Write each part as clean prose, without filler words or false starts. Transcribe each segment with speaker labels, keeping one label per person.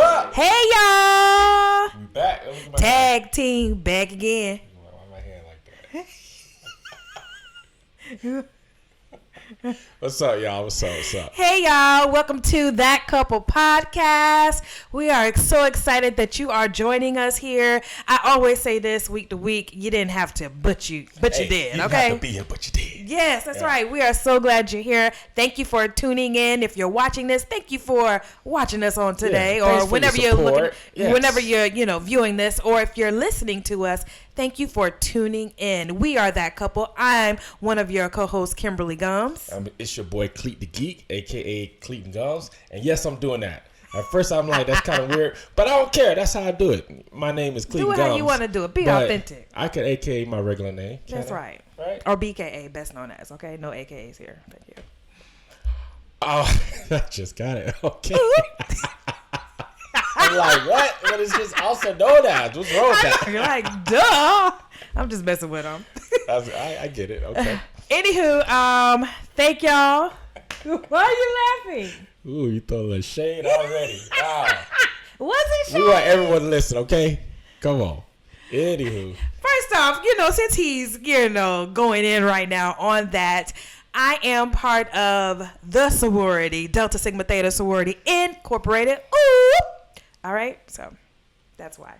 Speaker 1: up?
Speaker 2: Hey, y'all.
Speaker 1: We back.
Speaker 2: Tag team back again.
Speaker 1: Why my hand like that? What's up, y'all? What's up?
Speaker 2: Hey, y'all. Welcome to That Couple Podcast. We are so excited that you are joining us here. I always say this week to week. You didn't have to, but you did, okay?
Speaker 1: You didn't have to be here, but you did.
Speaker 2: Yes, that's right. We are so glad you're here. Thank you for tuning in. If you're watching this, thank you for watching us on today, or whenever you're looking, whenever you're viewing this, or if you're listening to us. Thank you for tuning in. We are That Couple. I'm one of your co-hosts, Kimberly Gums.
Speaker 1: It's your boy, Cleet the Geek, a.k.a. Cleet and Gums. And yes, I'm doing that. At first, I'm like, that's kind of weird. But I don't care. That's how I do it. My name is Cleet Gums.
Speaker 2: Do it how you want to do it. Be authentic.
Speaker 1: I could a.k.a. my regular name.
Speaker 2: That's right. Or BKA, best known as. Okay? No AKAs here. Thank you.
Speaker 1: Oh, I just got it. Okay. I'm like, what? What is this also known as? What's wrong with that?
Speaker 2: You're like, duh. I'm just messing with them.
Speaker 1: I get it. Okay.
Speaker 2: Anywho, thank y'all. Why are you laughing?
Speaker 1: Ooh, you throw a little shade already. Wow.
Speaker 2: Was it shade?
Speaker 1: We want everyone to listen, okay? Come on. Anywho.
Speaker 2: First off, since he's, going in right now on that, I am part of the sorority, Delta Sigma Theta Sorority Incorporated. Ooh. All right, so that's why.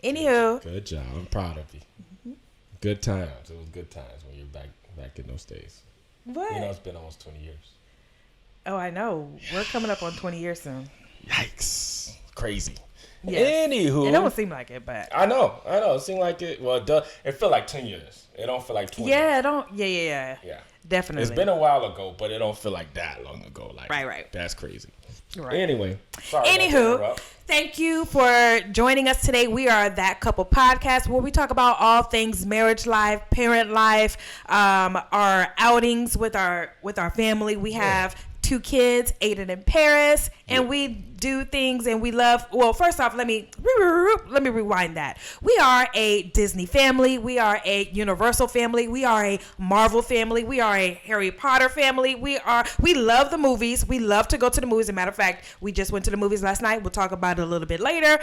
Speaker 2: Anywho.
Speaker 1: Good job. I'm proud of you. Mm-hmm. Good times. It was good times when you're back in those days.
Speaker 2: What?
Speaker 1: It's been almost 20 years.
Speaker 2: Oh, I know. We're coming up on 20 years soon.
Speaker 1: Yikes. Crazy.
Speaker 2: Yes.
Speaker 1: Anywho.
Speaker 2: It don't seem like it, but.
Speaker 1: I know. It seemed like it. Well, it felt like 10 years. It don't feel like 20.
Speaker 2: Yeah, it don't. Yeah. Definitely.
Speaker 1: It's been a while ago, but it don't feel like that long ago. Like,
Speaker 2: right.
Speaker 1: That's crazy.
Speaker 2: Right.
Speaker 1: Anyway.
Speaker 2: Anywho, thank you for joining us today. We are That Couple Podcast, where we talk about all things marriage life, parent life, our outings with our family. We have 2 kids, Aiden and Paris, and we do things and we love. Well, first off, let me rewind that. We are a Disney family. We are a Universal family. We are a Marvel family. We are a Harry Potter family. We love the movies. We love to go to the movies. As a matter of fact, we just went to the movies last night. We'll talk about it a little bit later.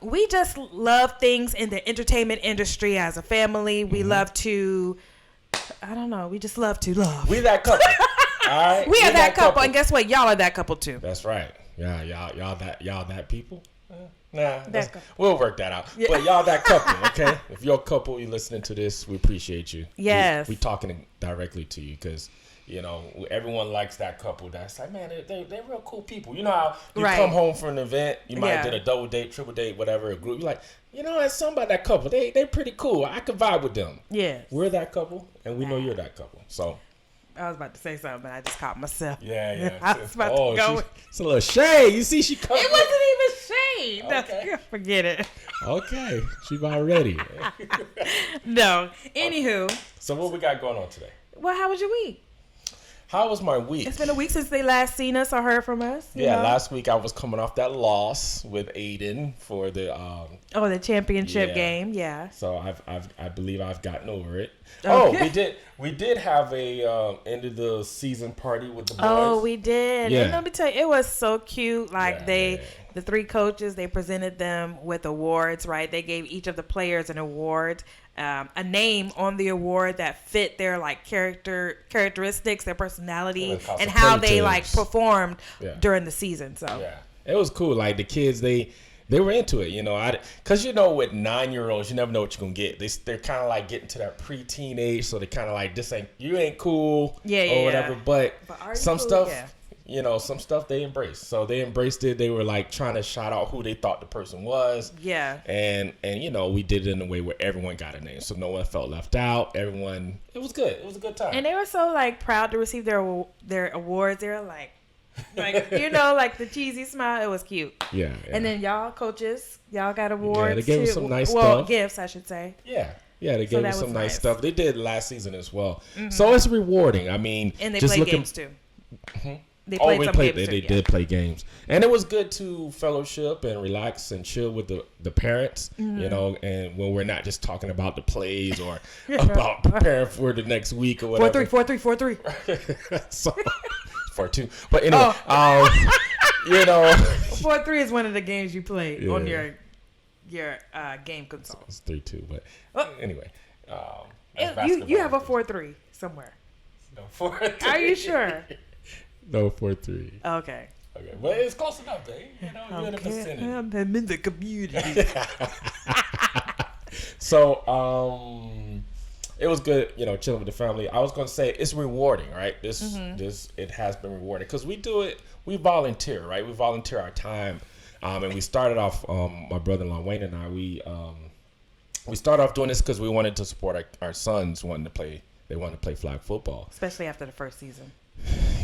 Speaker 2: We just love things in the entertainment industry as a family. We love to, we just love to love.
Speaker 1: We that couple. All right.
Speaker 2: We are that couple, and guess what? Y'all are that couple too.
Speaker 1: That's right. Yeah, y'all that people. We'll work that out. Yeah. But y'all that couple, okay? If you're a couple, you're listening to this, we appreciate you.
Speaker 2: Yes.
Speaker 1: We talking directly to you because everyone likes that couple. That's like, man, they're real cool people. You know how you come home from an event, you might did a double date, triple date, whatever, a group. You're like, there's something about that couple. They pretty cool. I could vibe with them.
Speaker 2: Yeah.
Speaker 1: We're that couple, and we know you're that couple. So.
Speaker 2: I was about to say something, but I just caught myself.
Speaker 1: Yeah.
Speaker 2: I was about to go.
Speaker 1: It's a little shade. You see, she comes.
Speaker 2: It wasn't even shade.
Speaker 1: Okay.
Speaker 2: No, forget it.
Speaker 1: Okay. She about ready.
Speaker 2: No. Anywho.
Speaker 1: So what we got going on today?
Speaker 2: Well, how was your week?
Speaker 1: How was my week?
Speaker 2: It's been a week since they last seen us or heard from us.
Speaker 1: Last week I was coming off that loss with Aiden for the
Speaker 2: the championship game. Yeah.
Speaker 1: So I believe I've gotten over it.
Speaker 2: Okay.
Speaker 1: We did have a end of the season party with the boys.
Speaker 2: Oh, we did.
Speaker 1: Yeah.
Speaker 2: And let me tell you, it was so cute. Like the 3 coaches, they presented them with awards, right? They gave each of the players an award. A name on the award that fit their characteristics, their personality, and how they performed during the season. So
Speaker 1: it was cool. Like the kids, they were into it, because with 9-year-olds, you never know what you're gonna get. They're kind of like getting to that preteen age, so they kind of like you ain't cool, or whatever. But some stuff. Some stuff they embraced. So they embraced it. They were like trying to shout out who they thought the person was.
Speaker 2: Yeah.
Speaker 1: And we did it in a way where everyone got a name. So no one felt left out. It was good. It was a good time.
Speaker 2: And they were so proud to receive their awards. They were like the cheesy smile. It was cute.
Speaker 1: Yeah.
Speaker 2: And then y'all coaches, y'all got awards.
Speaker 1: Yeah, they gave us some nice stuff.
Speaker 2: Well, gifts, I should say.
Speaker 1: Yeah. Yeah, they gave us some nice stuff. They did last season as well. Mm-hmm. So it's rewarding. I mean,
Speaker 2: and they played games too.
Speaker 1: Mm-hmm.
Speaker 2: They
Speaker 1: did play games, and it was good to fellowship and relax and chill with the parents, and when we're not just talking about the plays or about preparing for the next week or whatever.
Speaker 2: 4-3.
Speaker 1: So 4-2, but anyway,
Speaker 2: 4-3 is one of the games you play on your game console.
Speaker 1: It's 3-2, but anyway.
Speaker 2: You have a 4-3 somewhere.
Speaker 1: No, 4-3.
Speaker 2: Are you sure?
Speaker 1: No, 4-3.
Speaker 2: Okay.
Speaker 1: Okay, but it's close enough, though. You know, you're in the vicinity.
Speaker 2: I'm in the community.
Speaker 1: So, it was good, you know, chilling with the family. I was going to say it's rewarding, right? It has been rewarding because we do it. We volunteer, right? We volunteer our time, and we started off. My brother-in-law Wayne and I, we started off doing this because we wanted to support our sons. They wanted to play flag football,
Speaker 2: especially after the first season.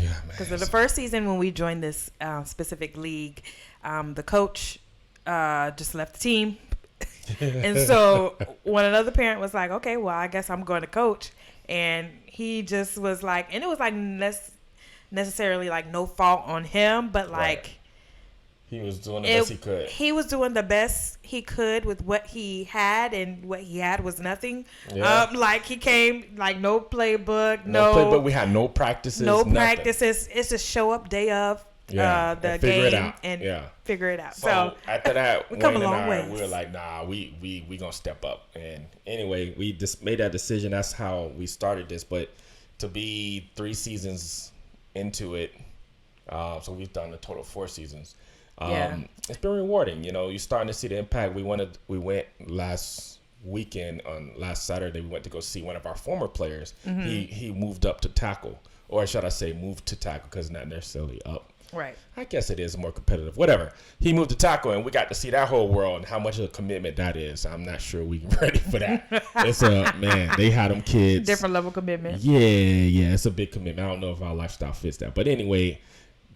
Speaker 1: Yeah, man.
Speaker 2: Because in the first season, when we joined this specific league, the coach just left the team. And so when another parent was like, okay, well, I guess I'm going to coach. And he just was like, and it was like necessarily like no fault on him, but like.
Speaker 1: Right. He was doing the best he could.
Speaker 2: He was doing the best he could with what he had, and what he had was nothing.
Speaker 1: Yeah.
Speaker 2: Like he came, like no playbook,
Speaker 1: we had no practices.
Speaker 2: It's just show up day of the game and figure it out. So
Speaker 1: after that,
Speaker 2: we come a long way.
Speaker 1: We were like, nah, we gonna step up. And anyway, we just made that decision. That's how we started this. But to be 3 seasons into it, so we've done a total of 4 seasons. It's been rewarding. You know, you're starting to see the impact. We went last weekend on last Saturday. We went to go see one of our former players. Mm-hmm. He moved up to tackle, or should I say moved to tackle, because not necessarily up.
Speaker 2: Right.
Speaker 1: I guess it is more competitive. Whatever. He moved to tackle, and we got to see that whole world and how much of a commitment that is. I'm not sure we're ready for that. It's man, they had them kids.
Speaker 2: Different level commitment.
Speaker 1: Yeah, it's a big commitment. I don't know if our lifestyle fits that. But anyway,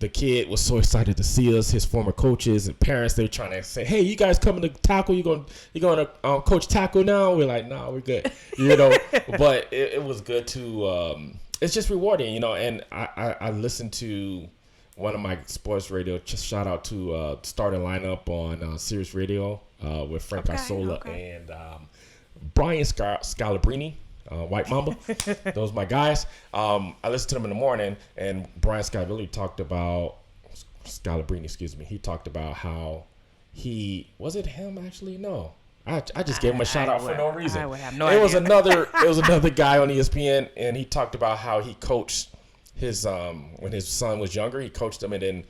Speaker 1: the kid was so excited to see us. His former coaches and parents, they were trying to say, hey, you guys coming to tackle? You going to coach tackle now? We're like, no, we're good. You know, but it was good to it's just rewarding, you know. And I listened to one of my sports radio, just shout out to starting lineup on Sirius Radio with Frank Isola and Brian Scalabrini, White Mamba. Those are my guys. I listened to them in the morning, and Brian Scalabrini talked about he talked about how was it him actually? No. I just gave him a shout out for no reason.
Speaker 2: I would have no idea.
Speaker 1: It was another guy on ESPN, and he talked about how he coached his when his son was younger. He coached him, and then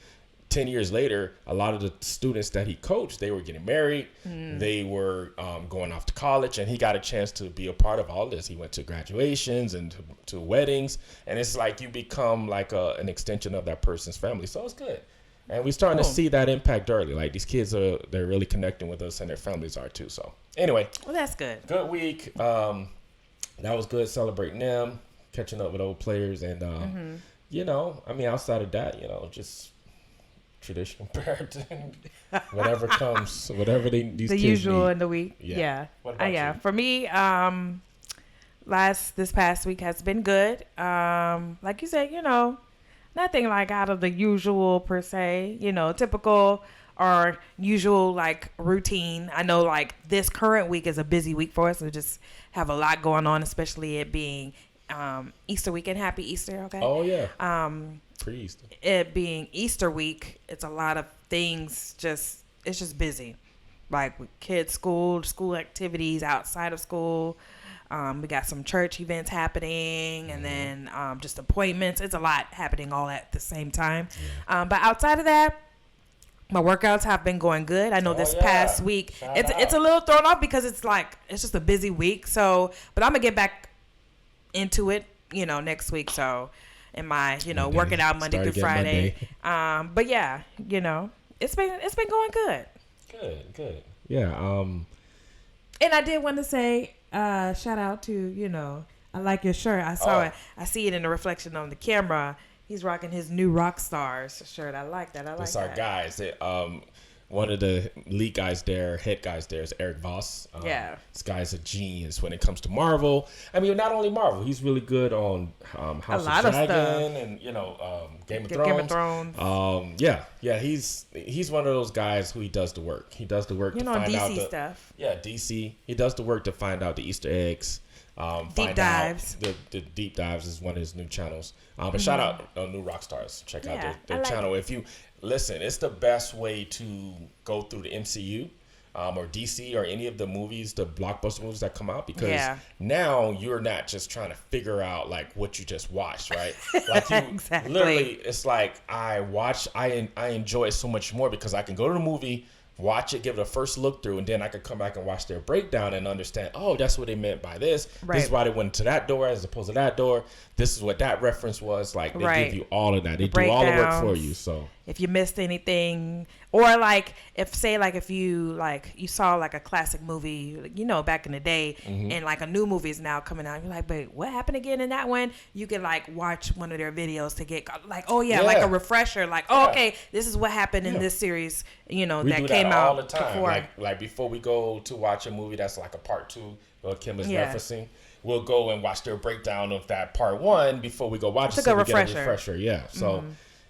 Speaker 1: 10 years later, a lot of the students that he coached, they were getting married. They were going off to college, and he got a chance to be a part of all this. He went to graduations and to weddings, and it's like you become like an extension of that person's family. So it's good. And we're starting to see that impact early. Like these kids they're really connecting with us, and their families are too. So anyway.
Speaker 2: Well, that's good.
Speaker 1: Good week. That was good celebrating them, catching up with old players. And, you know, I mean, outside of that, you know, just traditional parenting, whatever comes, whatever these kids need. The
Speaker 2: usual in the week. Yeah.
Speaker 1: What about you?
Speaker 2: For me, this past week has been good. Like you said, you know, nothing like out of the usual per se, you know, typical or usual like routine. I know like this current week is a busy week for us. We just have a lot going on, especially it being Easter weekend. Happy Easter, okay?
Speaker 1: Oh yeah. Pre-Easter.
Speaker 2: It being Easter week, it's a lot of things. It's just busy, like with kids' school activities outside of school. We got some church events happening, and then just appointments. It's a lot happening all at the same time. Yeah. But outside of that, my workouts have been going good. I know this past week, it's a little thrown off because it's just a busy week. So, but I'm gonna get back into it, you know, next week. So, am I, you know, working out Monday through Friday? But yeah, you know, it's been going good.
Speaker 1: Good. Yeah.
Speaker 2: And I did want to say, shout out to, you know, I like your shirt. I saw it. I see it in the reflection on the camera. He's rocking his new Rockstars shirt. I like that.
Speaker 1: That's our guys. One of the lead guys there, head guys there is Eric Voss. This guy's a genius when it comes to Marvel. I mean, not only Marvel, he's really good on House of Dragon and, you know, Game of Thrones. Yeah, he's one of those guys who he does the work. He does the work to find out
Speaker 2: DC stuff.
Speaker 1: Yeah, DC. He does the work to find out the Easter eggs.
Speaker 2: Deep dives.
Speaker 1: The deep dives is one of his new channels. But shout out New Rockstars. Check out their channel. If you listen, it's the best way to go through the MCU. Or DC or any of the movies, the blockbuster movies that come out, because now you're not just trying to figure out like what you just watched, right? Like you literally, it's like I enjoy it so much more because I can go to the movie, watch it, give it a first look through, and then I could come back and watch their breakdown and understand, oh, that's what they meant by this. Right. This is why they went to that door as opposed to that door. This is what that reference was. Like they give you all of that. They do all the work for you. So
Speaker 2: if you missed anything, or like if you saw like a classic movie, back in the day, and like a new movie is now coming out, you're like, but what happened again in that one? You can like watch one of their videos to get like, like a refresher, like, okay, this is what happened in this series,
Speaker 1: we
Speaker 2: that
Speaker 1: do
Speaker 2: came
Speaker 1: that
Speaker 2: out
Speaker 1: all the time.
Speaker 2: Before.
Speaker 1: Like before we go to watch a movie that's like a part 2, what Kim is referencing, we'll go and watch their breakdown of that part 1 before we go watch it. So we get a refresher. Yeah. So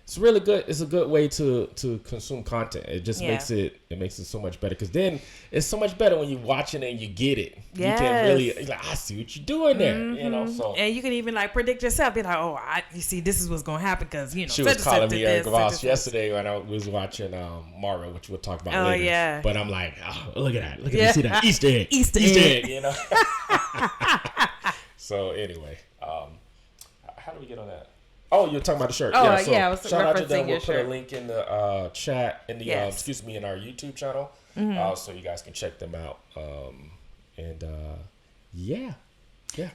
Speaker 1: it's really good. It's a good way to consume content. It just makes it so much better, because then it's so much better when you watch it and you get it. Yes. You can really like, I see what you're doing there. So
Speaker 2: and you can even like predict yourself. Be like, oh, you see, this is what's gonna happen because
Speaker 1: she was calling me Eric Voss yesterday when I was watching Mario, which we'll talk about later.
Speaker 2: Yeah.
Speaker 1: But I'm like, oh, look at that, you see that Easter egg, Easter egg. So anyway, how do we get on that? Oh, you're talking about the shirt.
Speaker 2: Oh,
Speaker 1: I was
Speaker 2: shout out to them.
Speaker 1: We'll put a link in the chat, in the in our YouTube channel, so you guys can check them out.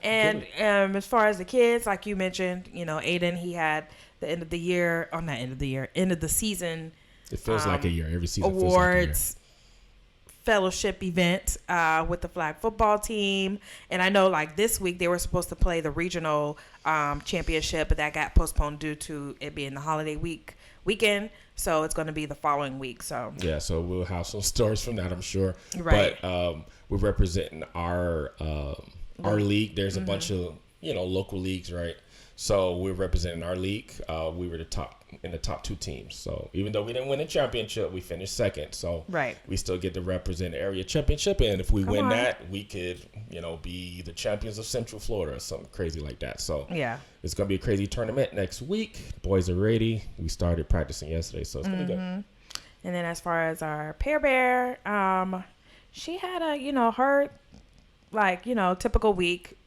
Speaker 1: And
Speaker 2: as far as the kids, like you mentioned, Aiden, he had the end of the season.
Speaker 1: It feels like a year. Every season
Speaker 2: awards. Fellowship event with the flag football team, and I know like this week they were supposed to play the regional championship, but that got postponed due to it being the holiday weekend, so it's going to be the following week. So
Speaker 1: we'll have some stories from that, I'm sure.
Speaker 2: Right.
Speaker 1: But we're representing our league. There's a bunch of local leagues, right? So we're representing our league. We were in the top 2 teams. So even though we didn't win a championship, we finished second. So we still get to represent the area championship. And if we win that, we could, be the champions of Central Florida or something crazy like that. So it's going to be a crazy tournament next week. Boys are ready. We started practicing yesterday, so it's going to be good.
Speaker 2: And then as far as our Pear Bear, she had her typical week,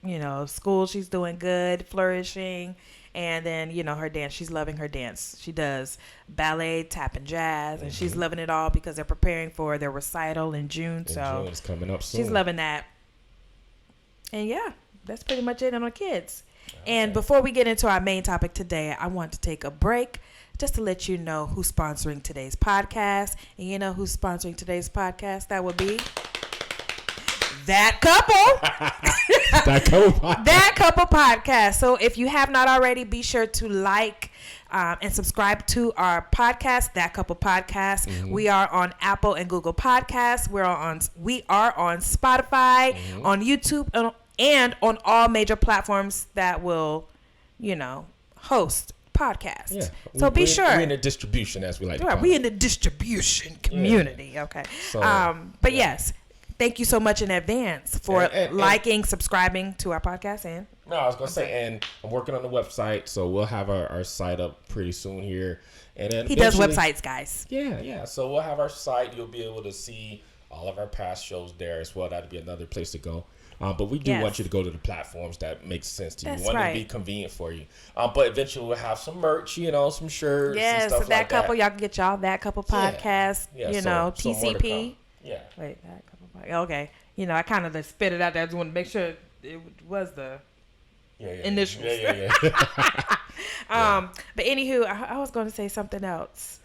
Speaker 2: school, she's doing good, flourishing. And then, her dance, she's loving her dance. She does ballet, tap, and jazz, and she's loving it all because they're preparing for their recital in June.
Speaker 1: June is coming up soon.
Speaker 2: She's loving that. And that's pretty much it on our kids. Okay. And before we get into our main topic today, I want to take a break just to let you know who's sponsoring today's podcast. And you know who's sponsoring today's podcast? That would be That Couple. That Couple Podcast. So if you have not already, be sure to like and subscribe to our podcast, That Couple Podcast. We are on Apple and Google Podcasts. We are on Spotify, on YouTube, and on all major platforms that will, host podcasts. Yeah. So be sure.
Speaker 1: We're in the distribution, as we like to call it.
Speaker 2: We're in the distribution community. Yeah. Okay. So, but yes. Thank you so much in advance for liking, subscribing to our podcast. And
Speaker 1: I was going to say, and I'm working on the website, so we'll have our site up pretty soon here. And then
Speaker 2: he does websites, guys.
Speaker 1: Yeah. So we'll have our site. You'll be able to see all of our past shows there as well. That'd be another place to go. But we do want you to go to the platforms that make sense to you. We want it to be convenient for you. But eventually we'll have some merch, some shirts and stuff
Speaker 2: so that
Speaker 1: like
Speaker 2: couple,
Speaker 1: that.
Speaker 2: y'all can get y'all That Couple Podcast, TCP.
Speaker 1: Yeah.
Speaker 2: Wait, That Couple. Okay. I kind of just spit it out there. I just want to make sure it was the initials.
Speaker 1: Yeah.
Speaker 2: But anywho, I was going to say something else.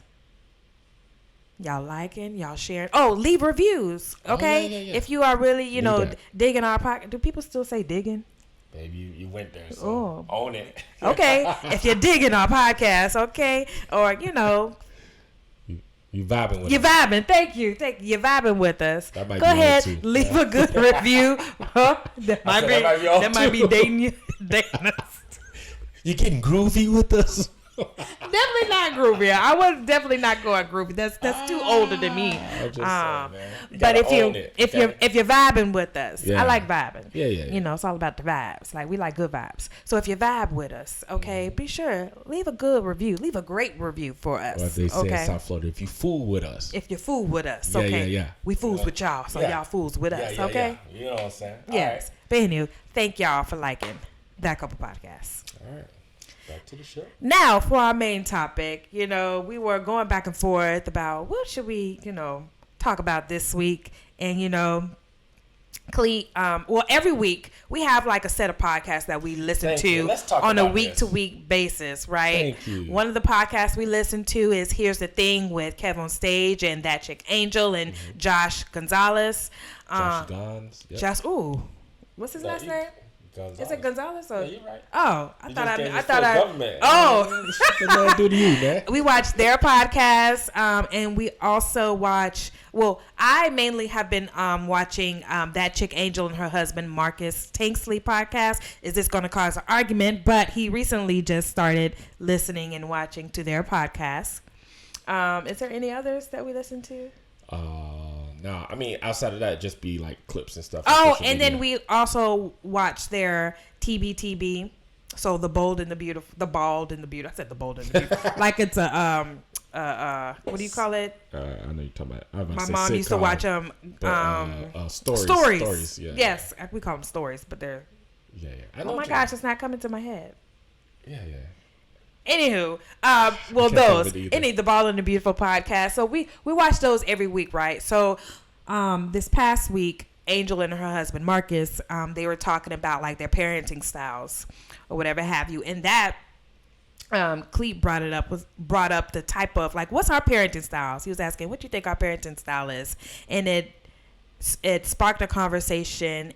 Speaker 2: Y'all liking, y'all sharing. Oh, leave reviews, okay?
Speaker 1: Yeah.
Speaker 2: If you are really, digging our podcast. Do people still say digging?
Speaker 1: Baby, you went there, so own it.
Speaker 2: Okay, if you're digging our podcast, okay? Or,
Speaker 1: You vibing with
Speaker 2: You're
Speaker 1: us.
Speaker 2: vibing. Thank you. You're vibing with us.
Speaker 1: That might
Speaker 2: Go
Speaker 1: be
Speaker 2: ahead.
Speaker 1: too.
Speaker 2: Leave a good review. That might be dating us.
Speaker 1: You getting groovy with us?
Speaker 2: Definitely not groupie. I was definitely not going groupie. That's too older than me.
Speaker 1: I'm just saying, man.
Speaker 2: But if you're vibing with us, I like vibing.
Speaker 1: Yeah.
Speaker 2: You know, it's all about the vibes. Like we like good vibes. So if you vibe with us, okay, be sure leave a good review. Leave a great review for us.
Speaker 1: What they say in South Florida, if you fool with us.
Speaker 2: If you fool with us, okay.
Speaker 1: Yeah.
Speaker 2: We fools with y'all, so y'all fools with us, okay?
Speaker 1: Yeah. You know what I'm saying?
Speaker 2: Yes. Right. But anyway, thank y'all for liking That Couple Podcast.
Speaker 1: All right. Back to the show.
Speaker 2: Now, for our main topic, you know, we were going back and forth about what should we, you know, talk about this week. And, you know, every week we have like a set of podcasts that we listen to on a week-to-week basis, right?
Speaker 1: Thank you.
Speaker 2: One of the podcasts we listen to is Here's the Thing with Kev on Stage and That Chick Angel and Josh Gonzalez.
Speaker 1: Josh Gons. Yep.
Speaker 2: What's his last name?
Speaker 1: Gonzalez.
Speaker 2: Is it Gonzalez? Or?
Speaker 1: Yeah, you're right.
Speaker 2: Oh, I thought
Speaker 1: government.
Speaker 2: Oh,
Speaker 1: what do to you, man?
Speaker 2: We watch their podcast, and we also watch. Well, I mainly have been watching That Chick Angel and her husband Marcus Tanksley podcast. Is this going to cause an argument? But he recently just started listening and watching to their podcast. Is there any others that we listen to?
Speaker 1: No, I mean, outside of that, just be like clips and stuff.
Speaker 2: Oh, and then we also watch their TBTB. So the bald and the beautiful. I said the bold and the beautiful. Like it's a what do you call it?
Speaker 1: I know you're talking about.
Speaker 2: My mom used to watch
Speaker 1: stories. Yeah.
Speaker 2: Yes, we call them stories, but they're.
Speaker 1: Yeah.
Speaker 2: Oh my gosh, it's not coming to my head.
Speaker 1: Yeah.
Speaker 2: Anywho, the Ball and the Beautiful podcast. So we watch those every week, right? So this past week, Angel and her husband Marcus, they were talking about like their parenting styles or whatever have you, and that Cleet brought up the type of like, what's our parenting styles? He was asking, what do you think our parenting style is? And it sparked a conversation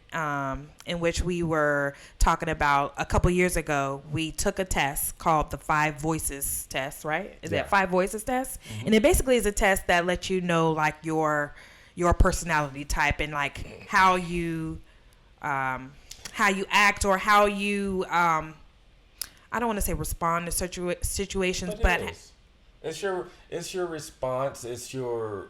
Speaker 2: in which we were talking about a couple years ago. We took a test called the 5 Voices test, right? Is that 5 Voices test? Mm-hmm. And it basically is a test that lets you know like your personality type and like how you act or how you I don't want to say respond to situations, but
Speaker 1: it's your response. It's your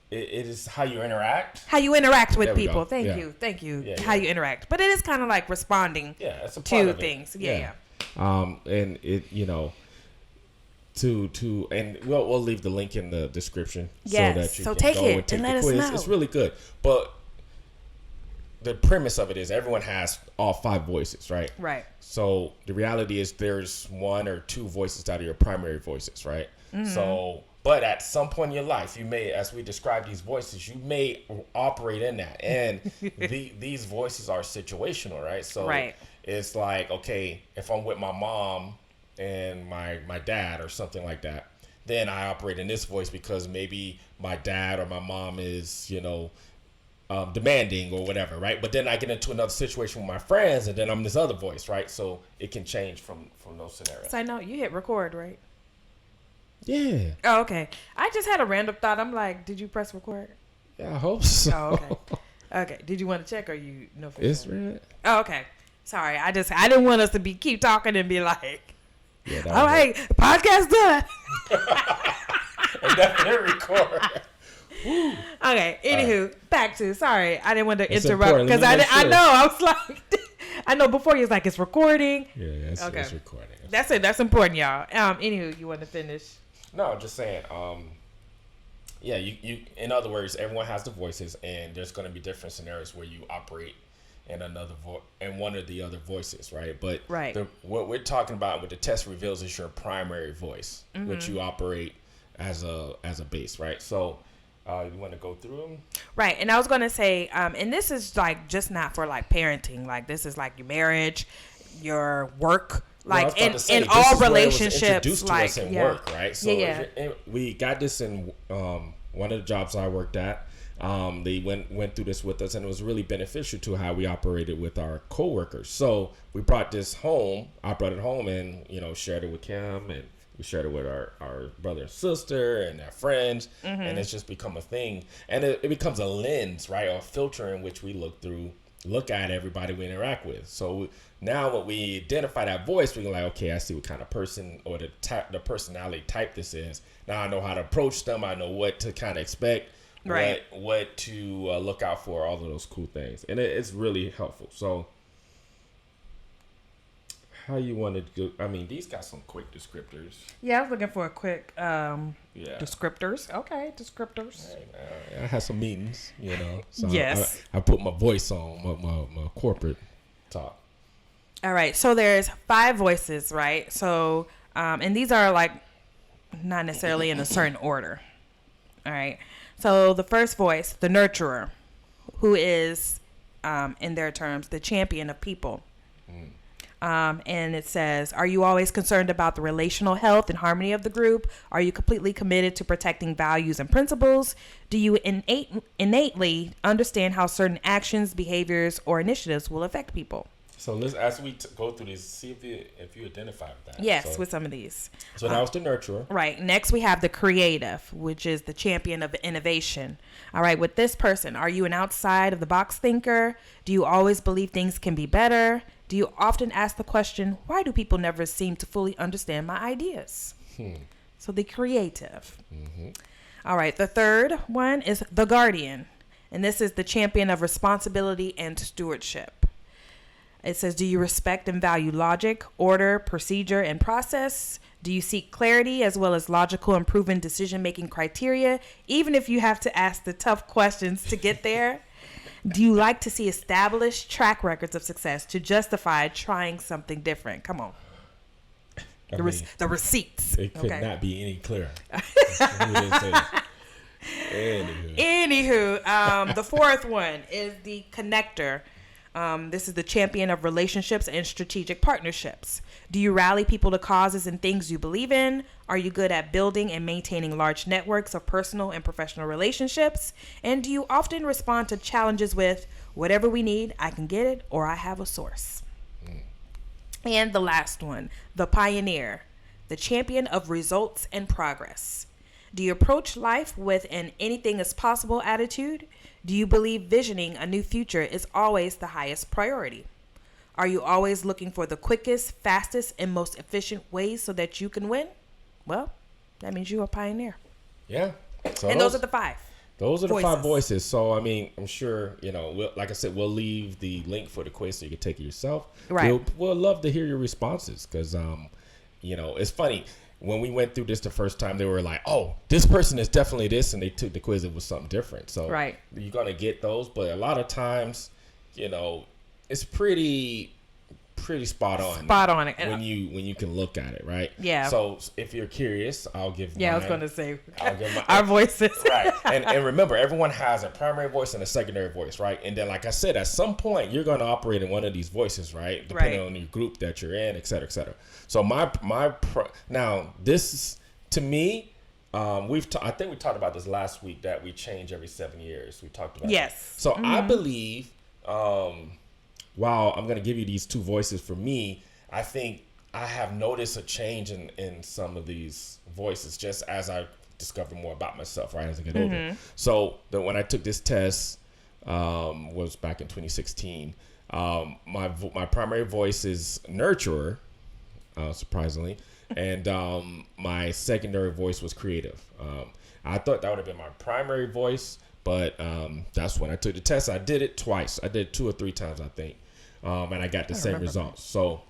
Speaker 1: It is how you interact.
Speaker 2: How you interact with people. Thank you. Yeah, how you interact. But it is kind of like responding to things. Yeah.
Speaker 1: And it, you know, and we'll leave the link in the description so that you can
Speaker 2: take
Speaker 1: go
Speaker 2: it
Speaker 1: and take
Speaker 2: and
Speaker 1: the
Speaker 2: let
Speaker 1: quiz.
Speaker 2: us know.
Speaker 1: It's really good. But the premise of it is everyone has all 5 voices, right?
Speaker 2: Right.
Speaker 1: So the reality is there's 1 or 2 voices that are your primary voices, right? Mm-hmm. So, but at some point in your life, you may, as we describe these voices, you may operate in that. And these voices are situational, right? So it's like, okay, if I'm with my mom and my dad or something like that, then I operate in this voice because maybe my dad or my mom is, you know, demanding or whatever, right? But then I get into another situation with my friends and then I'm this other voice, right? So it can change from those scenarios.
Speaker 2: So I know you hit record, right?
Speaker 1: Yeah.
Speaker 2: Oh, okay. I just had a random thought. I'm like, did you press record?
Speaker 1: Yeah, I hope so.
Speaker 2: Oh, okay. Okay. Did you want to check or you know for
Speaker 1: it's
Speaker 2: sure?
Speaker 1: red.
Speaker 2: Oh, okay. Sorry. I didn't want us to keep talking and be like, all right, podcast done.
Speaker 1: And definitely record.
Speaker 2: Okay. Anywho, back to sorry. I didn't want to interrupt because I know I was like, I know before you was like it's recording.
Speaker 1: Yeah, it's recording.
Speaker 2: That's it. That's important, y'all. Anywho, you want to finish?
Speaker 1: No, I'm just saying. Yeah, you. In other words, everyone has the voices, and there's going to be different scenarios where you operate in in one or the other voices, right? But what we're talking about, what the test reveals, is your primary voice, which you operate as a base, right? So. You want to go through them?
Speaker 2: Right. And I was going to say, and this is like just not for like parenting. Like this is like your marriage, your work, like in all relationships. Like
Speaker 1: work, right? So we got this in one of the jobs I worked at. They went through this with us, and it was really beneficial to how we operated with our coworkers. So we brought this home. I brought it home and shared it with Kim and. We shared it with our brother and sister and our friends, and it's just become a thing. And it becomes a lens, right, or a filter in which we look through look at everybody we interact with. So now when we identify that voice, we're like, okay, I see what kind of person or the personality type this is. Now I know how to approach them. I know what to kind of expect, right? What to look out for, all of those cool things. And it's really helpful. So how you want to do? I mean, these got some quick descriptors.
Speaker 2: Yeah, I was looking for a quick descriptors. Okay, descriptors.
Speaker 1: I had some meetings, So
Speaker 2: yes.
Speaker 1: I put my voice on my corporate talk.
Speaker 2: All right, so there's 5 voices, right? So, and these are like not necessarily in a certain order. All right. So the first voice, the nurturer, who is, in their terms, the champion of people. And it says, are you always concerned about the relational health and harmony of the group? Are you completely committed to protecting values and principles? Do you innately understand how certain actions, behaviors, or initiatives will affect people?
Speaker 1: So let's, as we go through this, see if you identify with that.
Speaker 2: Yes, with some of these.
Speaker 1: So that was the nurturer.
Speaker 2: Right. Next, we have the creative, which is the champion of innovation. All right. With this person, are you an outside of the box thinker? Do you always believe things can be better? Do you often ask the question, why do people never seem to fully understand my ideas? So the creative. Mm-hmm. All right. The third one is the guardian. And this is the champion of responsibility and stewardship. It says, do you respect and value logic, order, procedure, and process? Do you seek clarity as well as logical and proven decision-making criteria, even if you have to ask the tough questions to get there? Do you like to see established track records of success to justify trying something different? Come on. The receipts.
Speaker 1: It could not be any clearer.
Speaker 2: Anywho, the fourth one is the connector. This is the champion of relationships and strategic partnerships. Do you rally people to causes and things you believe in? Are you good at building and maintaining large networks of personal and professional relationships? And do you often respond to challenges with, whatever we need, I can get it, or I have a source? And the last one, the pioneer, the champion of results and progress. Do you approach life with an anything is possible attitude? Do you believe visioning a new future is always the highest priority? Are you always looking for the quickest, fastest, and most efficient ways so that you can win? Well, that means you're a pioneer.
Speaker 1: Yeah.
Speaker 2: So and those are the 5.
Speaker 1: Those are the 5 voices. So, I mean, I'm sure, like I said, we'll leave the link for the quiz so you can take it yourself.
Speaker 2: Right.
Speaker 1: We'll love to hear your responses because, it's funny. When we went through this the first time, they were like, oh, this person is definitely this. And they took the quiz. It was something different. So you're going to get those. But a lot of times, it's pretty spot on. When you can look at it, right?
Speaker 2: Yeah.
Speaker 1: So if you're curious, I'll give mine.
Speaker 2: Yeah, I was going to say our voices.
Speaker 1: Right. And remember, everyone has a primary voice and a secondary voice, right? And then, like I said, at some point, you're going to operate in one of these voices, right? Depending on your group that you're in, et cetera, et cetera. So now this is, to me, I think we talked about this last week that we change every 7 years. We talked about that. So I believe, while I'm going to give you these 2 voices for me, I think I have noticed a change in some of these voices just as I discover more about myself, right, as I get older. So when I took this test, was back in 2016, my primary voice is nurturer, surprisingly, and my secondary voice was creative. I thought that would have been my primary voice, but that's when I took the test. I did it twice. I did 2 or 3 times, I think. And I got the same results. So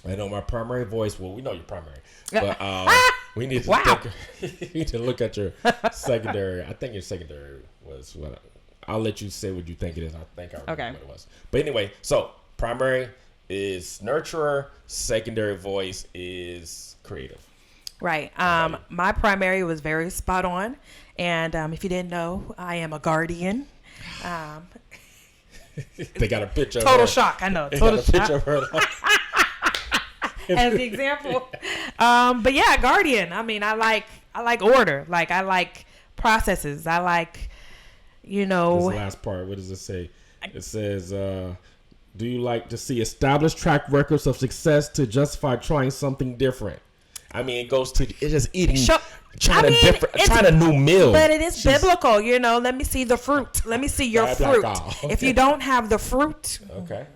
Speaker 1: I know my primary voice. Well, we know your primary, but we need to look at your secondary. I think your secondary was what. I'll let you say what you think it is. I think I remember what it was. But anyway, so primary is nurturer. Secondary voice is creative.
Speaker 2: Right. My primary was very spot on, and if you didn't know, I am a guardian.
Speaker 1: They got a picture of her.
Speaker 2: Total shock. I know. Total shock. Picture of her. As the example. But yeah, guardian. I mean, I like order. Like, I like processes. I like, This
Speaker 1: last part. What does it say? It says, do you like to see established track records of success to justify trying something different? I mean, it goes to it's just eating. Trying a new meal.
Speaker 2: But it is biblical, you know. Let me see the fruit. Let me see your fruit. Okay. If you don't have the fruit,
Speaker 1: okay.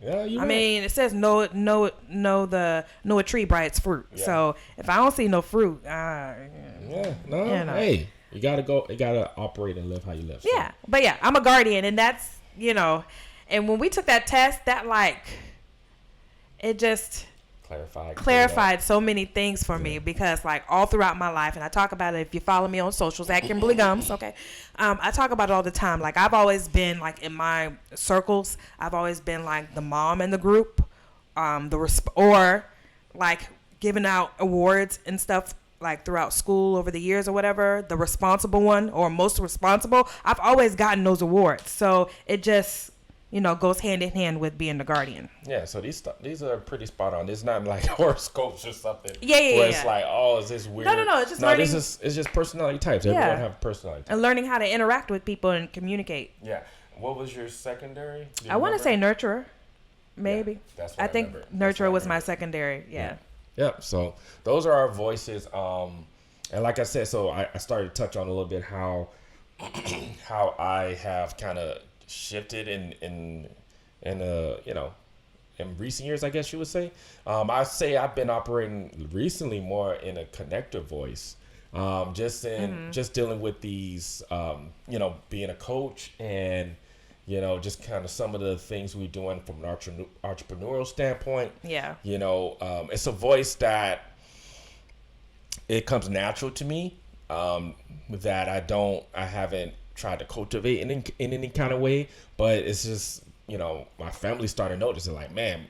Speaker 1: Yeah, you.
Speaker 2: I mean, it says no a tree by its fruit. Yeah. So if I don't see no fruit,
Speaker 1: hey, you gotta operate and live how you live. So.
Speaker 2: Yeah, but yeah, I'm a guardian, and that's and when we took that test, that it just. Clarified so many things for me because all throughout my life, and I talk about it if you follow me on socials at Kimberly Gums, okay, I talk about it all the time. I've always been in my circles, I've always been the mom in the group, or giving out awards and stuff throughout school over the years or whatever, the responsible one or most responsible. I've always gotten those awards, so it just goes hand in hand with being the guardian.
Speaker 1: Yeah, so these are pretty spot on. It's not like horoscopes or something.
Speaker 2: Yeah.
Speaker 1: Where it's is this weird?
Speaker 2: No. It's just learning.
Speaker 1: It's just personality types. Yeah. Everyone have personality types.
Speaker 2: And learning how to interact with people and communicate.
Speaker 1: Yeah. What was your secondary?
Speaker 2: I want to say nurturer, maybe.
Speaker 1: Yeah, that's what I
Speaker 2: think nurturer was my secondary. Yeah.
Speaker 1: Yep. So those are our voices. And like I said, so I started to touch on a little bit how I have kind of shifted in recent years, I guess you would say. I say I've been operating recently more in a connector voice, just dealing with these, being a coach and just kind of some of the things we're doing from an entrepreneurial standpoint.
Speaker 2: Yeah.
Speaker 1: It's a voice that it comes natural to me, that I haven't tried to cultivate in any kind of way, but it's just my family started noticing man,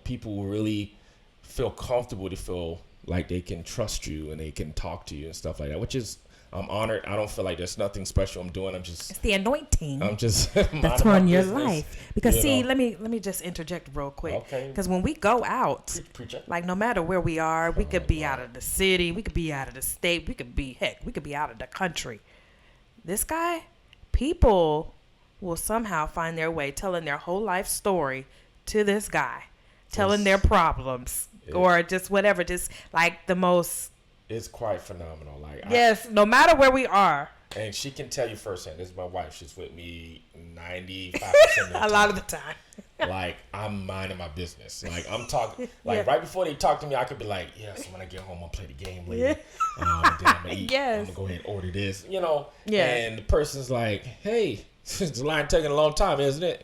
Speaker 1: people really feel comfortable to feel like they can trust you and they can talk to you and stuff like that, which is I'm honored. I don't feel like there's nothing special I'm doing.
Speaker 2: It's the anointing.
Speaker 1: I'm just
Speaker 2: that's on your life. Because let me just interject real quick.
Speaker 1: Okay.
Speaker 2: Because when we go out,
Speaker 1: Preacher.
Speaker 2: No matter where we are, we could be out of the city, we could be out of the state, we could be out of the country. This guy, people will somehow find their way telling their whole life story to this guy, telling their problems or just whatever, just the most.
Speaker 1: It's quite phenomenal.
Speaker 2: Yes, no matter where we are.
Speaker 1: And she can tell you firsthand. This is my wife. She's with me 95% of the time.
Speaker 2: A lot of the time.
Speaker 1: I'm minding my business. I'm talking. Right before they talk to me, I could be so when I get home, I'll play the game later. Then I'm gonna eat.
Speaker 2: Yes.
Speaker 1: I'm gonna go ahead and order this.
Speaker 2: Yeah.
Speaker 1: And the person's like, "Hey, this line taking a long time, isn't it?"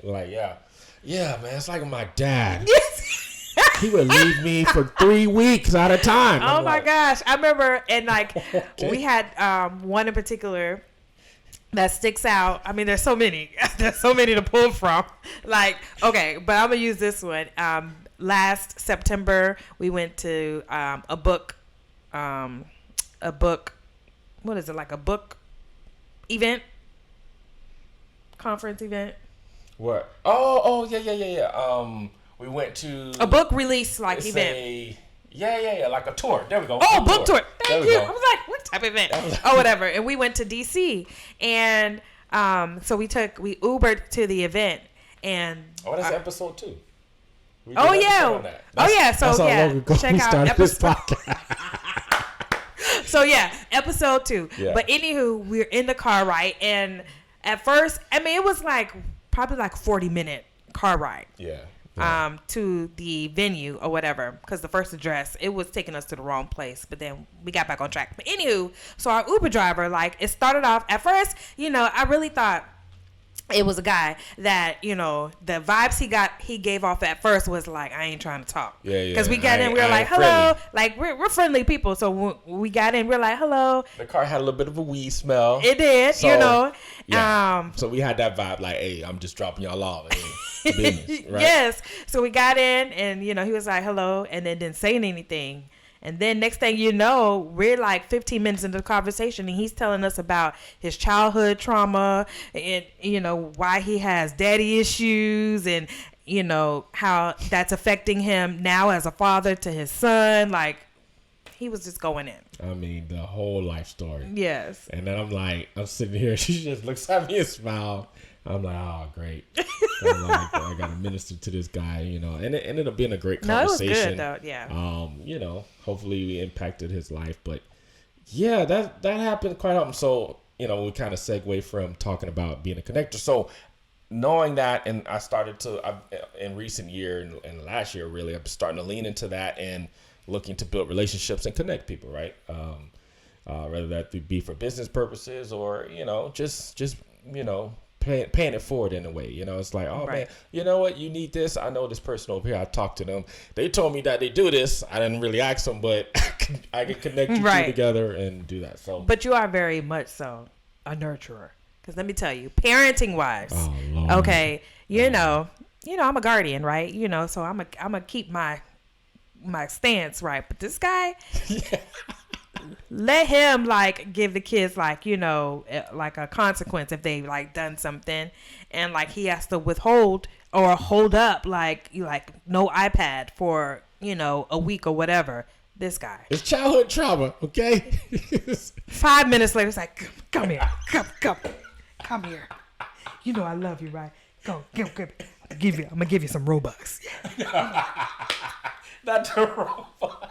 Speaker 1: Yeah, man. It's like my dad.
Speaker 2: Yes.
Speaker 1: He would leave me for 3 weeks at a time.
Speaker 2: Oh my gosh. I remember, and we had one in particular that sticks out. I mean, there's so many. There's so many to pull from. Okay, but I'm going to use this one. Last September, we went to a book, what is it, a book event? Conference event?
Speaker 1: What? Oh, yeah. We went to
Speaker 2: a book release event.
Speaker 1: Like a tour. There we go.
Speaker 2: Oh, book tour. Thank you. I was what type of event? Whatever. And we went to DC, and so we Ubered to the event, and
Speaker 1: that's episode 2.
Speaker 2: Oh yeah. So check out episode. So episode 2. Yeah. But anywho, we're in the car, right? And at first, I mean, it was probably 40-minute car ride.
Speaker 1: Yeah.
Speaker 2: To the venue or whatever, because the first address, it was taking us to the wrong place, but then we got back on track. But anywho, so our Uber driver, it started off at first, I really thought it was a guy that, the vibes he gave off at first was I ain't trying to talk.
Speaker 1: Yeah.
Speaker 2: Because we got in, we were hello. We're friendly people. So we got in, we're hello.
Speaker 1: The car had a little bit of a weed smell.
Speaker 2: It did,
Speaker 1: so, Yeah. So we had that vibe, hey, I'm just dropping y'all off. Business, right?
Speaker 2: Yes. So we got in, and, he was hello, and then didn't say anything. And then next thing you know, we're 15 minutes into the conversation, and he's telling us about his childhood trauma and, why he has daddy issues and, how that's affecting him now as a father to his son. He was just going in.
Speaker 1: I mean, the whole life story.
Speaker 2: Yes.
Speaker 1: And then I'm sitting here. She just looks at me and smiles. I'm like, oh, great. I'm like, I got to minister to this guy, you know. And it ended up being a great conversation.
Speaker 2: No, it was good, though, yeah.
Speaker 1: You know, hopefully we impacted his life. But, yeah, that happened quite often. So, you know, we kind of segue from talking about being a connector. So, knowing that, and I started to, in recent year and last year, really, I'm starting to lean into that and looking to build relationships and connect people, right? Whether that be for business purposes or, you know, just you know, paying it forward in a way. You know, it's like, oh, man, you know what? You need this. I know this person over here. I talked to them. They told me that they do this. I didn't really ask them, but I can connect you two together and do that. So,
Speaker 2: but you are very much so a nurturer. Because let me tell you, parenting wise, okay, you know, I'm a guardian, right? You know, so I'm a keep my stance right. But this guy, let him like give the kids like, you know, like a consequence if they like done something, and like he has to withhold or hold up like no iPad for, you know, a week or whatever. This guy,
Speaker 1: it's childhood trauma, okay?
Speaker 2: 5 minutes later, it's like, come here, come here. You know I love you, right? Go, give I'm gonna give you some Robux.
Speaker 1: Not the Robux.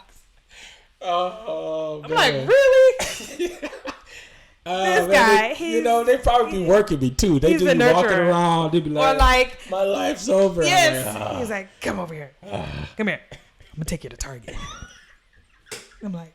Speaker 1: Oh,
Speaker 2: I'm like, really? This guy,
Speaker 1: you know, they probably be working me too. They just be walking around. They be like, my life's over.
Speaker 2: Yes. Like, he's like, come over here. Come here. I'm gonna take you to Target. I'm like,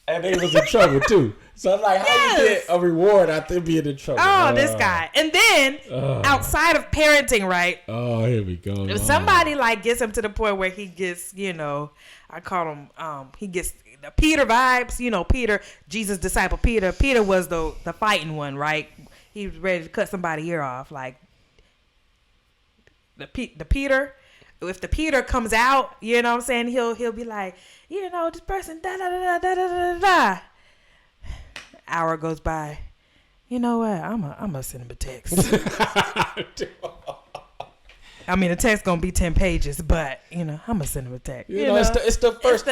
Speaker 1: and they was in trouble too. So I'm like, how you get a reward after being in trouble?
Speaker 2: Oh, this guy. And then outside of parenting, right?
Speaker 1: Oh, here we go.
Speaker 2: If somebody like gets him to the point where he gets, you know, I call him, he gets the Peter vibes. You know, Peter, Jesus' disciple Peter. Peter was the fighting one, right? He was ready to cut somebody's ear off. Like the Peter. If the Peter comes out, you know what I'm saying, he'll be like, you know, this person, da da da da da da da. Hour goes by. You know what? I'm gonna send him a text. I mean, the text gonna be 10 pages, but you know, I'm gonna send him a text.
Speaker 1: You know, it's the first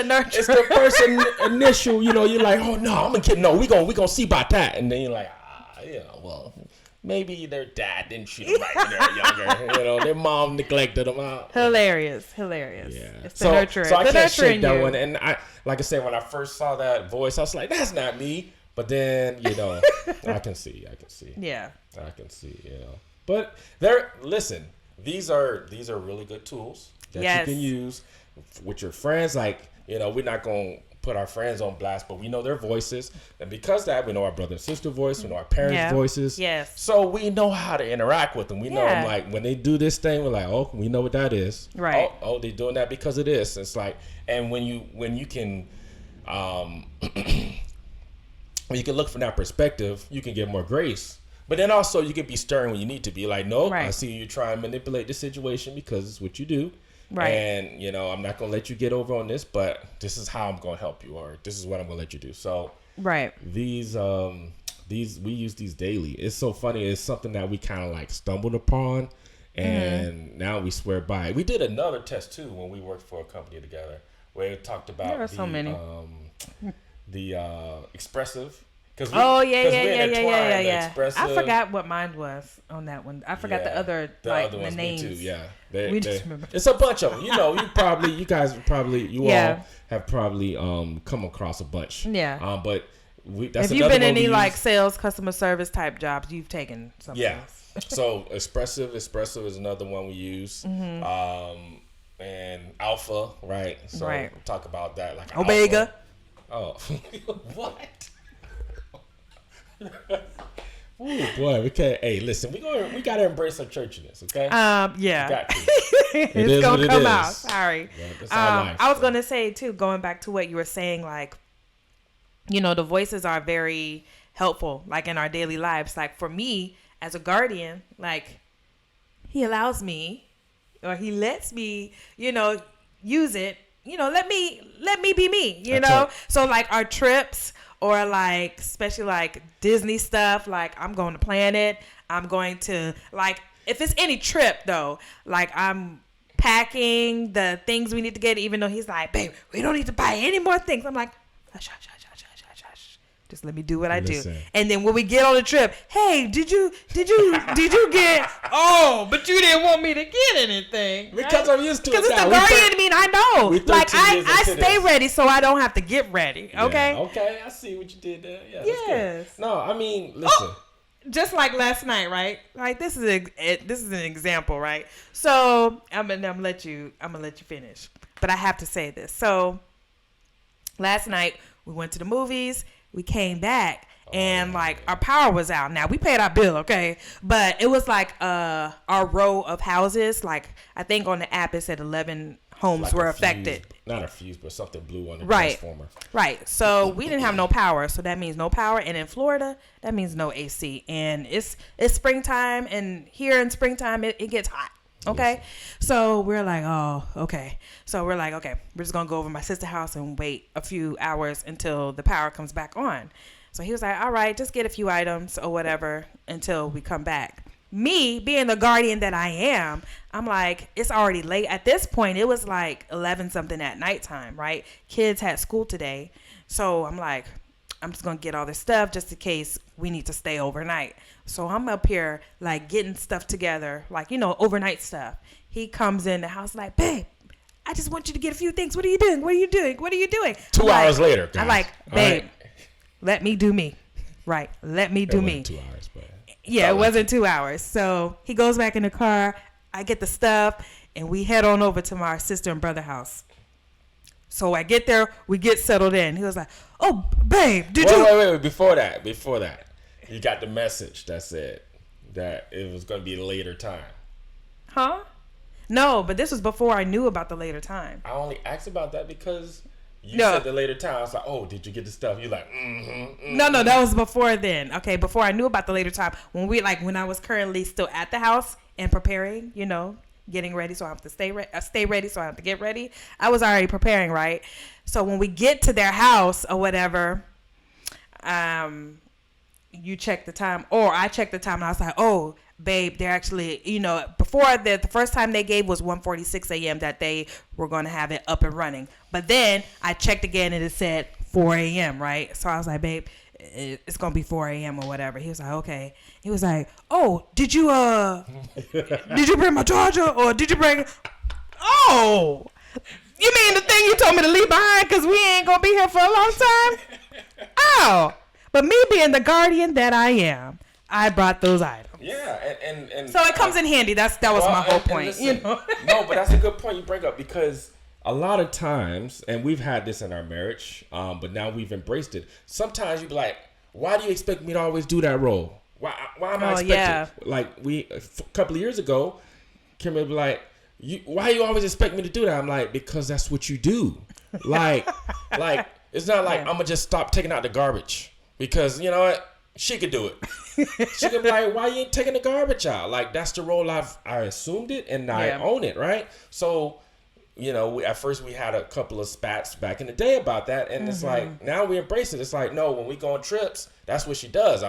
Speaker 1: initial. You know, you're like, oh no, I'm gonna get we gonna see about that, and then you're like, you know, well. Maybe their dad didn't treat them right when they were younger. You know, their mom neglected them out.
Speaker 2: Hilarious.
Speaker 1: Yeah.
Speaker 2: It's the nurturer.
Speaker 1: So I can't shake that one. And I, like I said, when I first saw that voice, I was like, that's not me. But then, you know, I can see.
Speaker 2: Yeah.
Speaker 1: I can see, you know. But listen, these are really good tools that you can use with your friends. Like, you know, we're not going to put our friends on blast, but we know their voices, and because of that, we know our brother and sister voice, we know our parents' voices.
Speaker 2: Yes.
Speaker 1: So we know how to interact with them. We know them, like when they do this thing, we're like, oh, we know what that is.
Speaker 2: Right.
Speaker 1: Oh, they're doing that because of this. It's like, and when you can, when you can look from that perspective, you can get more grace. But then also you can be stern when you need to be. Like, no, I see you try and manipulate the situation because it's what you do. Right. And, you know, I'm not going to let you get over on this, but this is how I'm going to help you, or this is what I'm going to let you do. So these we use these daily. It's so funny. It's something that we kind of like stumbled upon, and now we swear by it. We did another test too when we worked for a company together where we talked about
Speaker 2: there are so many.
Speaker 1: The expressive.
Speaker 2: Yeah. I forgot what mine was on that one. I forgot the other the names.
Speaker 1: Me too. Yeah,
Speaker 2: just remember.
Speaker 1: It's a bunch of them. You know, you all have probably come across a bunch.
Speaker 2: Yeah.
Speaker 1: But
Speaker 2: if you've been any like sales, customer service type jobs, you've taken something else.
Speaker 1: So expressive is another one we use. Mm-hmm. And alpha, right? So we'll talk about that, like
Speaker 2: Omega.
Speaker 1: Alpha. Oh, what? Oh boy, we can't. Hey, listen, we gotta embrace our churchiness, okay?
Speaker 2: Yeah. It's gonna come out. Sorry. Yeah, I was gonna say too, going back to what you were saying, like, you know, the voices are very helpful, like in our daily lives. Like for me as a guardian, like he allows me, or he lets me, you know, use it. You know, let me be me. You know, so like our trips. Or like, especially like Disney stuff, like I'm going to plan it. I'm going to, like, if it's any trip though, like I'm packing the things we need to get, even though he's like, babe, we don't need to buy any more things. I'm like, hush. Just let me do what I do. And then when we get on the trip, hey, did you get? Oh, but you didn't want me to get anything.
Speaker 1: Because I'm used to it.
Speaker 2: Because it's the guardian. I mean, I know. Like I stay ready, so I don't have to get ready. Okay.
Speaker 1: Yeah, okay, I see what you did there. Yeah.
Speaker 2: Yes.
Speaker 1: No, I mean, listen.
Speaker 2: Just like last night, right? Like this is an example, right? So I'm gonna let you finish, but I have to say this. So last night we went to the movies. We came back and like our power was out. Now we paid our bill, okay? But it was like our row of houses. Like I think on the app it said 11 homes like were affected.
Speaker 1: Not a fuse, but something blew on the
Speaker 2: transformer. Right. So we didn't have no power. So that means no power. And in Florida, that means no AC. And it's springtime. And here in springtime, it gets hot. Okay. Yes. So we're like, oh, okay. So we're like, okay, we're just going to go over to my sister's house and wait a few hours until the power comes back on. So he was like, all right, just get a few items or whatever until we come back. Me being the guardian that I am, I'm like, it's already late. At this point, it was like 11 something at nighttime, right? Kids had school today. So I'm like, I'm just going to get all this stuff just in case we need to stay overnight. So I'm up here like getting stuff together, like, overnight stuff. He comes in the house like, babe, I just want you to get a few things. What are you doing? What are you doing? What are you doing?
Speaker 1: 2 hours later, guys.
Speaker 2: I'm like, babe, let me do me. Right. Let me do me.
Speaker 1: 2 hours, but.
Speaker 2: Yeah, it wasn't 2 hours. So he goes back in the car. I get the stuff, and we head on over to my sister and brother house. So I get there. We get settled in. He was like, oh, babe,
Speaker 1: Wait. Before that, you got the message that said that it was going to be a later time.
Speaker 2: Huh? No, but this was before I knew about the later time. I
Speaker 1: only asked about that because you said the later time. I was like, oh, did you get the stuff? You're like,
Speaker 2: No, that was before then. Okay, before I knew about the later time. When I was currently still at the house and preparing, getting ready, so I have to stay ready, so I have to get ready. I was already preparing, right? So when we get to their house or whatever, you check the time, or I checked the time, and I was like, oh, babe, they're actually, before the first time they gave was 1:46 a.m. that they were going to have it up and running. But then I checked again, and it said 4 a.m., right? So I was like, babe, it's going to be 4 a.m. or whatever. He was like, okay. He was like, oh, did you bring my charger, or did you bring, oh, you mean the thing you told me to leave behind because we ain't going to be here for a long time? Oh, but me being the guardian that I am, I brought those items.
Speaker 1: Yeah, and
Speaker 2: so it comes in handy. That was my whole point.
Speaker 1: Listen, no, but that's a good point you bring up, because a lot of times, and we've had this in our marriage, but now we've embraced it. Sometimes you be like, why do you expect me to always do that role? Why am I expected? Yeah. Like a couple of years ago, Kimberly be like, why you always expect me to do that? I'm like, because that's what you do. Like it's not like I'm gonna just stop taking out the garbage because you know what? She could do it. She could be like, why you ain't taking the garbage out? Like, that's the role I assumed it, and I own it, right? So, at first we had a couple of spats back in the day about that, and it's like, now we embrace it. It's like, no, when we go on trips, that's what she does.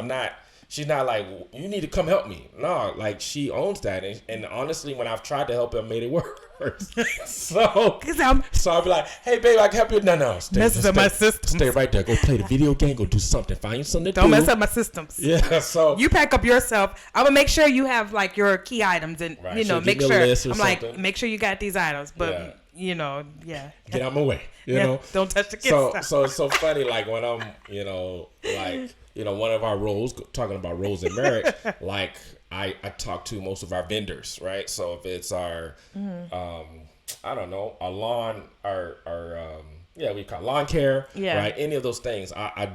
Speaker 1: She's not like, you need to come help me. No, like, she owns that. And honestly, when I've tried to help her, I made it worse. So I'll be like, hey, babe, I can help you. No.
Speaker 2: Stay my systems.
Speaker 1: Stay right there. Go play the video game. Go do something. Find you something to do.
Speaker 2: Don't mess up my systems.
Speaker 1: Yeah, so.
Speaker 2: You pack up yourself. I'm going to make sure you have, like, your key items. And, make sure. I'm like, make sure you got these items. But,
Speaker 1: Get out my way. You know?
Speaker 2: Don't touch the kids.
Speaker 1: So it's so funny, like, when I'm, one of our roles, talking about roles in marriage, like I talk to most of our vendors, right? So if it's our, I don't know, our lawn, we call lawn care, right? Any of those things, I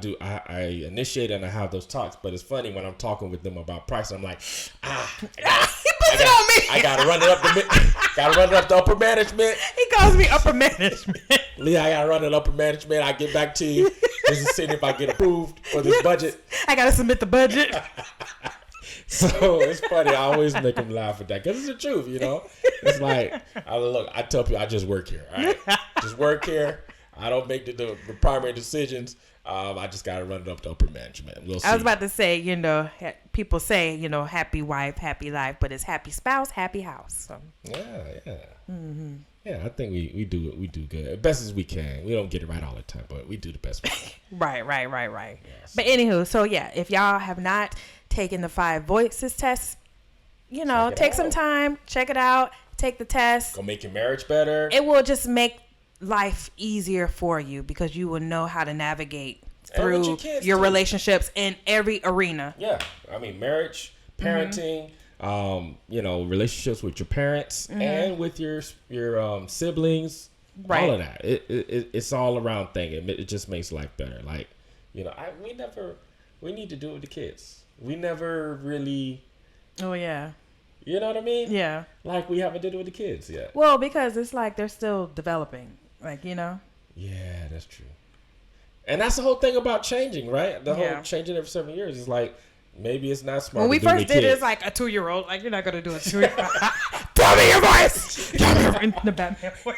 Speaker 1: initiate and I have those talks. But it's funny when I'm talking with them about price, I'm like, I gotta run it up the upper management.
Speaker 2: He calls me upper management.
Speaker 1: Leah, I gotta run it upper management. I get back to you. Just to see if I get approved for this budget.
Speaker 2: I gotta submit the budget.
Speaker 1: So it's funny. I always make them laugh at that because it's the truth, It's like, I tell people I just work here. All right, just work here. I don't make the primary decisions. I just got to run it up to upper management. We'll see.
Speaker 2: I was about to say, people say, happy wife, happy life, but it's happy spouse, happy house. So.
Speaker 1: Yeah. Mm-hmm. Yeah, I think we do good. As best as we can. We don't get it right all the time, but we do the best we can.
Speaker 2: Right.
Speaker 1: Yes.
Speaker 2: But anywho, so yeah, if y'all have not taken the 5 voices test, take some time, check it out, take the test.
Speaker 1: Gonna make your marriage better.
Speaker 2: It will just make life easier for you because you will know how to navigate through your relationships in every arena.
Speaker 1: Yeah. I mean, marriage, parenting, relationships with your parents and with your siblings, all of that. It's all around thing. It just makes life better. Like, we need to do it with the kids. We never really.
Speaker 2: Oh yeah.
Speaker 1: You know what I mean?
Speaker 2: Yeah.
Speaker 1: Like we haven't did it with the kids yet.
Speaker 2: Well, because it's like they're still developing. Like,
Speaker 1: Yeah, that's true. And that's the whole thing about changing, right? The whole changing every 7 years is like, maybe it's not smart.
Speaker 2: When we first did it, it's like a 2-year-old. Like, you're not going to do a 2-year-old. Tell me your voice! In the Batman voice.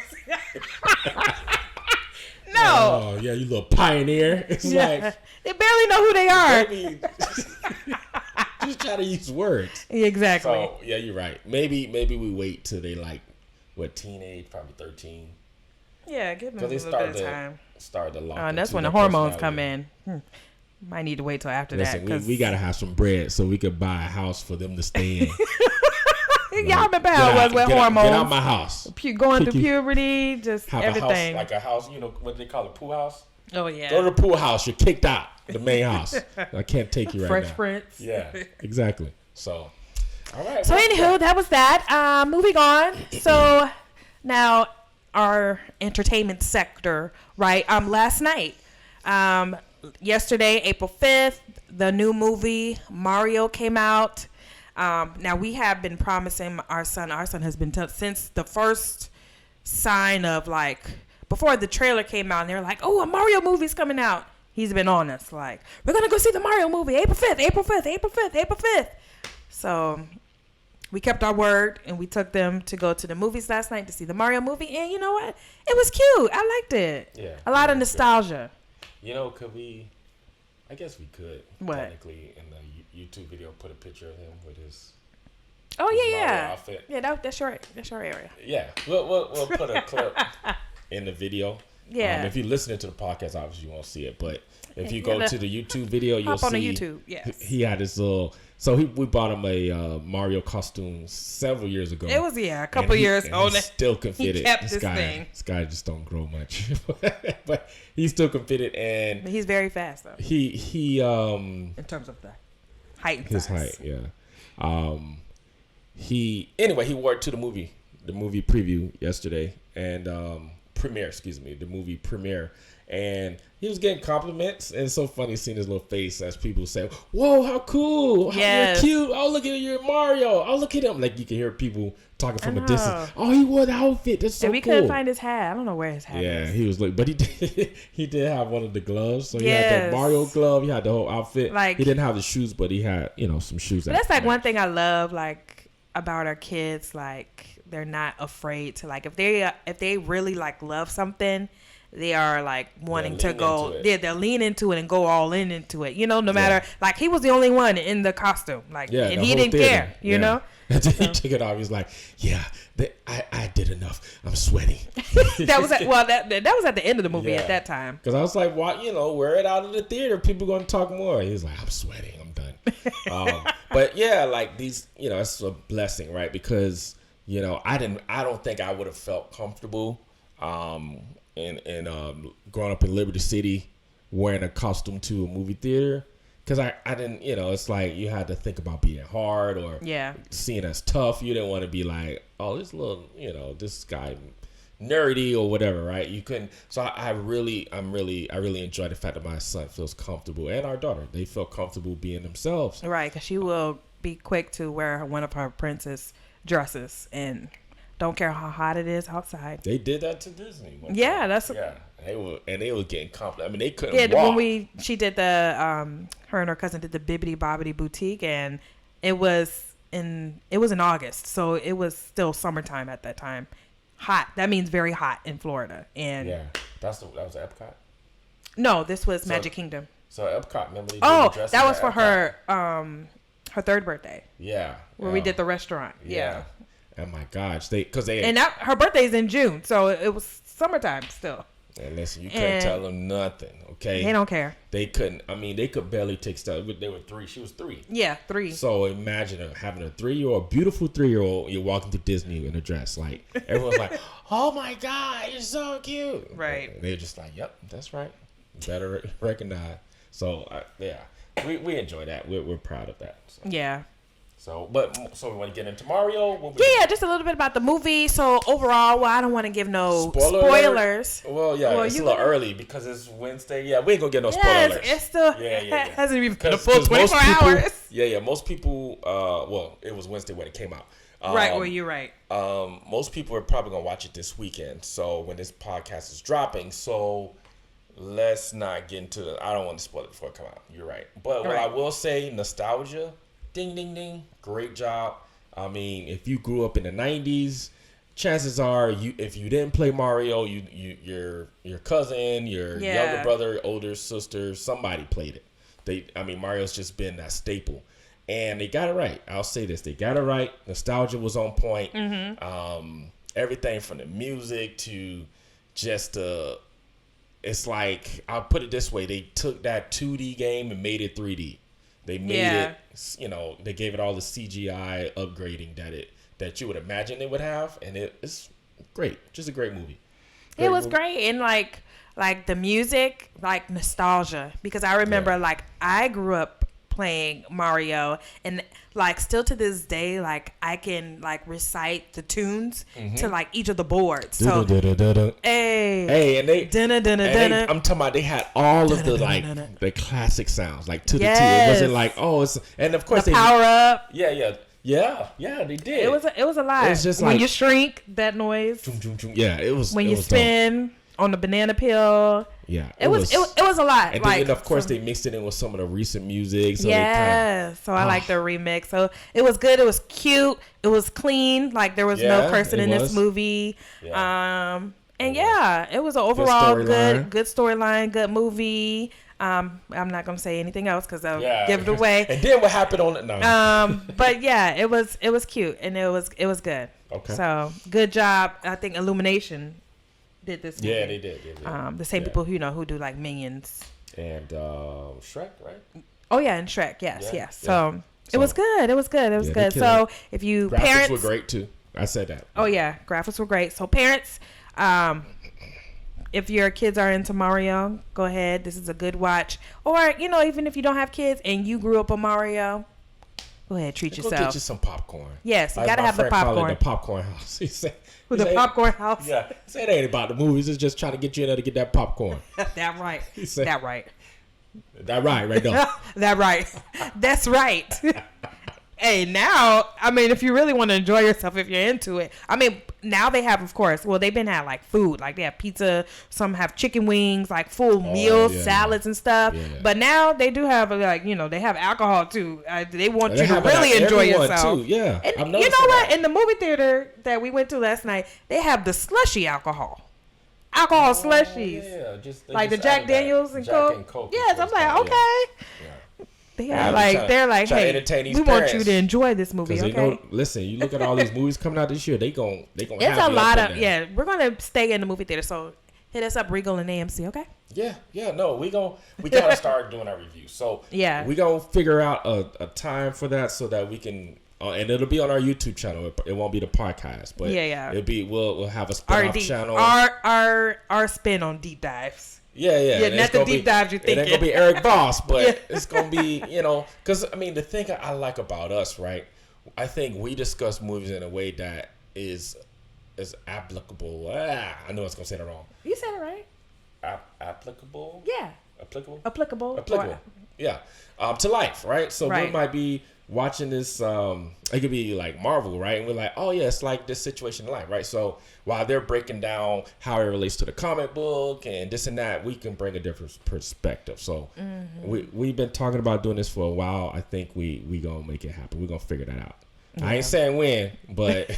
Speaker 2: No.
Speaker 1: Oh, yeah, you little pioneer. It's like.
Speaker 2: They barely know who they are.
Speaker 1: Just try to use words.
Speaker 2: Exactly.
Speaker 1: So, yeah, you're right. Maybe we wait till they teenage, probably 13.
Speaker 2: Yeah, give them a little bit of time.
Speaker 1: Start to lock.
Speaker 2: And that's when the hormones come in. Might need to wait till after that.
Speaker 1: We got to have some bread so we could buy a house for them to stay in.
Speaker 2: Y'all remember how it was with hormones?
Speaker 1: Get out my house.
Speaker 2: Going through puberty, just
Speaker 1: have
Speaker 2: everything.
Speaker 1: A house, what do they call it, pool house?
Speaker 2: Oh, yeah.
Speaker 1: Go to the pool house. You're kicked out. The main house. I can't take you right
Speaker 2: Fresh
Speaker 1: now.
Speaker 2: Prince.
Speaker 1: Yeah, exactly. So, all right.
Speaker 2: So, anywho, that was that. Moving on. So, now our entertainment sector, right? Last night, yesterday, April 5th, the new movie Mario came out. Now, we have been promising our son has been since the first sign of before the trailer came out, and they're like, oh, a Mario movie's coming out. He's been on us like, we're going to go see the Mario movie April 5th. So we kept our word and we took them to go to the movies last night to see the Mario movie. And you know what? It was cute. I liked it.
Speaker 1: Yeah.
Speaker 2: A lot of nostalgia.
Speaker 1: Good. Could we, I guess we could technically in the YouTube video put a picture of him with his Mario outfit.
Speaker 2: Yeah, that's your area.
Speaker 1: Yeah. We'll put a clip in the video.
Speaker 2: Yeah.
Speaker 1: If you're listening to the podcast, obviously you won't see it, but if you go to the YouTube video, you'll see.
Speaker 2: On the YouTube, yes.
Speaker 1: He had his little. So we bought him a Mario costume several years ago.
Speaker 2: It was a couple years old.
Speaker 1: He still can fit it.
Speaker 2: Kept this thing.
Speaker 1: This guy just don't grow much, but he still can fit it, and
Speaker 2: he's very fast though.
Speaker 1: He in
Speaker 2: terms of the height and
Speaker 1: his
Speaker 2: size.
Speaker 1: height, yeah. He wore it to the movie preview yesterday, and the movie premiere, and he was getting compliments, and it's so funny seeing his little face as people say, whoa, how cool, you're cute, oh, look at you, Mario, oh, look at him, like you can hear people talking from a distance, oh, he wore the outfit, that's so cool.
Speaker 2: We couldn't find his hat. I don't know where his hat is.
Speaker 1: Yeah, he was but he did have one of the gloves, so he had the Mario glove, he had the whole outfit, he didn't have the shoes, but he had, some shoes.
Speaker 2: But that's one thing I love, about our kids, they're not afraid to if they really love something, they are wanting to go. They'll lean into it and go all into it. No matter he was the only one in the costume, and he didn't care. You know.
Speaker 1: Until he took it off, he was like, "Yeah, I did enough. I'm sweating."
Speaker 2: That was that was at the end of the movie at that time.
Speaker 1: Because I was like, "What? Wear it out of the theater. People going to talk more." He was like, "I'm sweating. I'm done." But yeah, these, it's a blessing, right? Because I don't think I would have felt comfortable growing up in Liberty City wearing a costume to a movie theater, because I didn't, it's like you had to think about being hard or seeing as tough. You didn't want to be like, oh, this little, this guy nerdy or whatever, right? You couldn't. So I really enjoy the fact that my son feels comfortable, and our daughter, they feel comfortable being themselves,
Speaker 2: right? Because she will be quick to wear one of her princess dresses and don't care how hot it is outside.
Speaker 1: They did that to Disney.
Speaker 2: Yeah, that's
Speaker 1: they were getting complimented. I mean, they couldn't walk.
Speaker 2: When she did the her and her cousin did the Bibbidi Bobbidi Boutique, and it was in August, so it was still summertime at that time. Hot. That means very hot in Florida. And
Speaker 1: that was Epcot.
Speaker 2: No, this was Magic Kingdom.
Speaker 1: So Epcot, remember?
Speaker 2: That was for her her third birthday.
Speaker 1: Yeah.
Speaker 2: Where we did the restaurant. Yeah.
Speaker 1: Oh my gosh,
Speaker 2: and her birthday's in June, so it was summertime still.
Speaker 1: And listen, you couldn't tell them nothing, okay?
Speaker 2: They don't care.
Speaker 1: They couldn't. I mean, they could barely take stuff. They were 3. She was 3.
Speaker 2: Yeah, 3.
Speaker 1: So imagine having a 3-year-old, beautiful 3-year-old. You're walking to Disney in a dress, like everyone's like, "Oh my God, you're so cute!"
Speaker 2: Right?
Speaker 1: And they're just like, "Yep, that's right. You better recognize." So yeah, we enjoy that. We're proud of that. So.
Speaker 2: Yeah.
Speaker 1: So we want to get into Mario?
Speaker 2: Yeah, just a little bit about the movie. So overall, I don't want to give no spoilers.
Speaker 1: Well, it's a little early because it's Wednesday. Yeah, we ain't gonna get no spoilers.
Speaker 2: It's still hasn't even been a full 24 hours.
Speaker 1: Yeah. Most people, it was Wednesday when it came out.
Speaker 2: Right. Well, you're right.
Speaker 1: Most people are probably gonna watch it this weekend. So when this podcast is dropping, let's not get into it. I don't want to spoil it before it comes out. You're right. But what I will say, nostalgia. Ding, ding, ding. Great job. I mean, if you grew up in the 90s, chances are if you didn't play Mario, your cousin, your younger brother, older sister, somebody played it. Mario's just been that staple. And they got it right. I'll say this. They got it right. Nostalgia was on point. Mm-hmm. Everything from the music to just it's like, I'll put it this way. They took that 2D game and made it 3D. They made it, they gave it all the CGI upgrading that you would imagine they would have, and it's great. Just a great movie.
Speaker 2: It was great, and like the music, like nostalgia, because I remember I grew up playing Mario, and like still to this day, like I can like recite the tunes to like each of the boards. So hey, and
Speaker 1: I'm talking about they had all of the classic sounds like to the T. It wasn't like and of course
Speaker 2: the power up.
Speaker 1: Yeah, they did.
Speaker 2: It was a lot. It was just when you shrink, that noise.
Speaker 1: Yeah, it was
Speaker 2: when you spin on the banana peel.
Speaker 1: Yeah,
Speaker 2: it was a lot.
Speaker 1: And of course they mixed it in with some of the recent music. So I like the remix. So it was good. It was cute. It was clean. Like there was no cursing in this movie. Yeah. It was an overall good storyline, good movie. I'm not gonna say anything else because I'll give it away. And then what happened on it? No.
Speaker 2: But yeah, it was cute and it was good. Okay. So good job. I think Illumination did this movie.
Speaker 1: Yeah, they did.
Speaker 2: The same people who do like Minions
Speaker 1: and Shrek, right?
Speaker 2: Oh yeah, and Shrek, yes. So it was good. It was good. So if you
Speaker 1: graphics were great too. I said that.
Speaker 2: Oh yeah, graphics were great. So parents, if your kids are into Mario, go ahead. This is a good watch. Or even if you don't have kids and you grew up on Mario, go ahead, treat yourself.
Speaker 1: Go get you some popcorn.
Speaker 2: Yes, you gotta have the popcorn.
Speaker 1: The popcorn house. He said.
Speaker 2: With the popcorn house.
Speaker 1: Yeah. Say it ain't about the movies. It's just trying to get you in there to get that popcorn.
Speaker 2: That right. That right.
Speaker 1: That right there.
Speaker 2: That right. That's right. Hey, now, if you really want to enjoy yourself, if you're into it, now they have, of course, they've been had like food, like they have pizza, some have chicken wings, like full meals, salads and stuff. Yeah. But now they do have they have alcohol too. They want you to really enjoy yourself.
Speaker 1: Too. Yeah.
Speaker 2: And you know what? In the movie theater that we went to last night, they have the slushy alcohol. Slushies. Yeah, like the Jack Daniels and Coke. Yes, I'm like, okay. Yeah. They're like, hey, we want you to enjoy this movie, okay?
Speaker 1: Listen, you look at all these movies coming out this year, they gon'
Speaker 2: it's have a lot of we're gonna stay in the movie theater, so hit us up, Regal and AMC, okay?
Speaker 1: No, we gotta start doing our reviews. So we gonna figure out a time for that so that we can and it'll be on our YouTube channel. It won't be the podcast, but it'll be we'll have a spin-off channel.
Speaker 2: Our spin on deep dives.
Speaker 1: Yeah,
Speaker 2: not the deep dives you're thinking.
Speaker 1: It ain't gonna be Eric Voss, but it's gonna be, because the thing I like about us, right? I think we discuss movies in a way that is applicable. I know I was gonna say that wrong.
Speaker 2: You said it right.
Speaker 1: Applicable.
Speaker 2: Yeah. Applicable.
Speaker 1: Yeah. To life, right? So we might be watching this, it could be like Marvel, right? And we're like, oh yeah, it's like this situation in life, right? So while they're breaking down how it relates to the comic book and this and that, we can bring a different perspective. So we've been talking about doing this for a while. I think we gonna make it happen. We're gonna figure that out. Yeah. I ain't saying when, but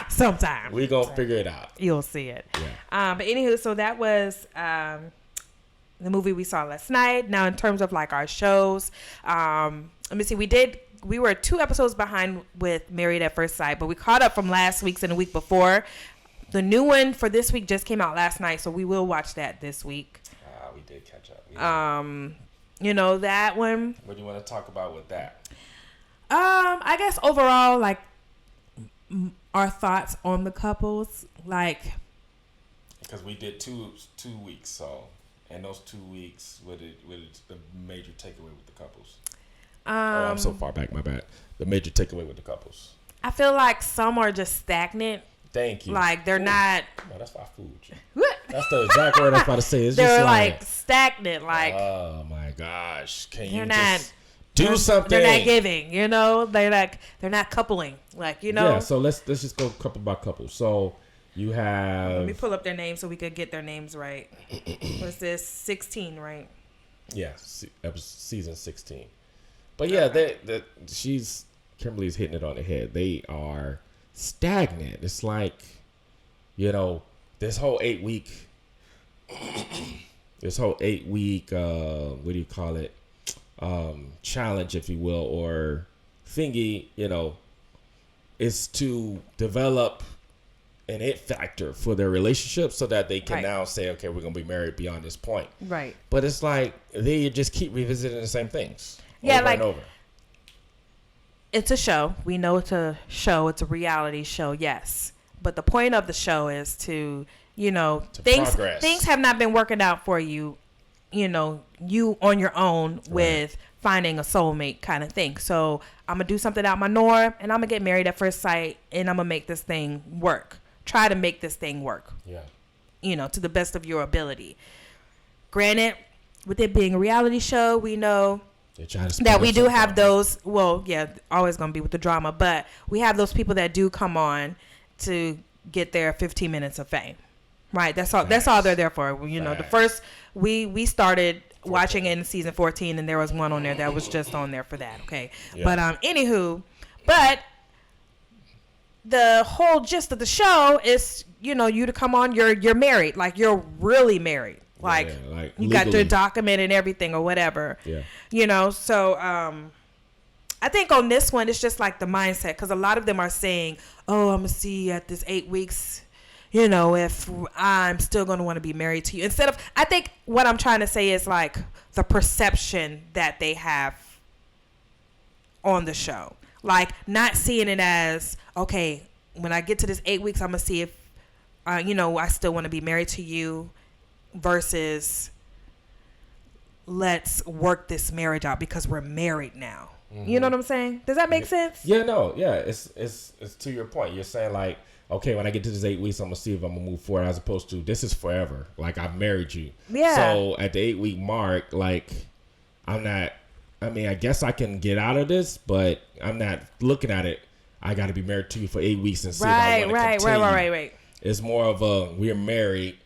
Speaker 2: sometime
Speaker 1: we gonna figure it out.
Speaker 2: You'll see it. Yeah. But anywho, so that was the movie we saw last night. Now, in terms of like our shows, let me see. We did we were 2 episodes behind with Married at First Sight, but we caught up from last week's and the week before. The new one for this week just came out last night, so we will watch that this week.
Speaker 1: We did catch up.
Speaker 2: You know, that one.
Speaker 1: What do you want to talk about with that?
Speaker 2: I guess overall, like, our thoughts on the couples, like,
Speaker 1: because we did two weeks, so in those 2 weeks, what is the major takeaway with the couples? I'm so far back, my bad. The major takeaway with the couples.
Speaker 2: I feel like some are just stagnant.
Speaker 1: Thank you.
Speaker 2: Like, they're not.
Speaker 1: No, that's why I fooled you. What? That's the exact word I was about to say. It's
Speaker 2: they're
Speaker 1: just
Speaker 2: like stagnant. Like,
Speaker 1: oh my gosh, can you
Speaker 2: not,
Speaker 1: just do something?
Speaker 2: They're not giving. You know, they're not coupling. Like, you know.
Speaker 1: Yeah. So let's just go couple by couple. So you have.
Speaker 2: Let me pull up their names so we could get their names right. What's this? 16, right?
Speaker 1: Yeah, season 16. But yeah, Kimberly's hitting it on the head. They are stagnant. It's like, you know, this whole 8-week, what do you call it? Challenge, if you will, or thingy, you know, is to develop an it factor for their relationship so that they can now say, okay, we're going to be married beyond this point.
Speaker 2: Right.
Speaker 1: But it's like they just keep revisiting the same things.
Speaker 2: Yeah,
Speaker 1: over
Speaker 2: like,
Speaker 1: and over.
Speaker 2: It's a show. We know it's a show. It's a reality show, yes. But the point of the show is to, you know, things have not been working out for you, you know, you on your own with finding a soulmate kind of thing. So I'm going to do something out my norm, and I'm going to get married at first sight, and I'm going to make this thing work. Try to make this thing work. Yeah. You know, to the best of your ability. Granted, with it being a reality show, we know that we do have those, well, yeah, always going to be with the drama, but we have those people that do come on to get their 15 minutes of fame. Right? That's all they're there for. You know, the first, we started watching it in season 14, and there was one on there that was just on there for that, okay? Yeah. But, anywho, the whole gist of the show is, you know, you to come on, you're married. Like, you're really married. Like, like you legally got your document and everything or whatever. Yeah. You know, so I think on this one, it's just like the mindset. Because a lot of them are saying, oh, I'm going to see at this 8 weeks, you know, if I'm still going to want to be married to you. Instead of, I think what I'm trying to say is like the perception that they have on the show. Like, not seeing it as, okay, when I get to this 8 weeks, I'm going to see if, you know, I still want to be married to you. Versus let's work this marriage out because we're married now. Mm-hmm. You know what I'm saying? Does that make sense?
Speaker 1: Yeah, no, yeah. It's to your point. You're saying like, okay, when I get to this 8 weeks, I'm gonna see if I'm gonna move forward, as opposed to this is forever. Like, I've married you. Yeah. So at the 8 week mark, like, I'm not. I mean, I guess I can get out of this, but I'm not looking at it. I got to be married to you for 8 weeks and see if I want to continue. Right. It's more of a we're married.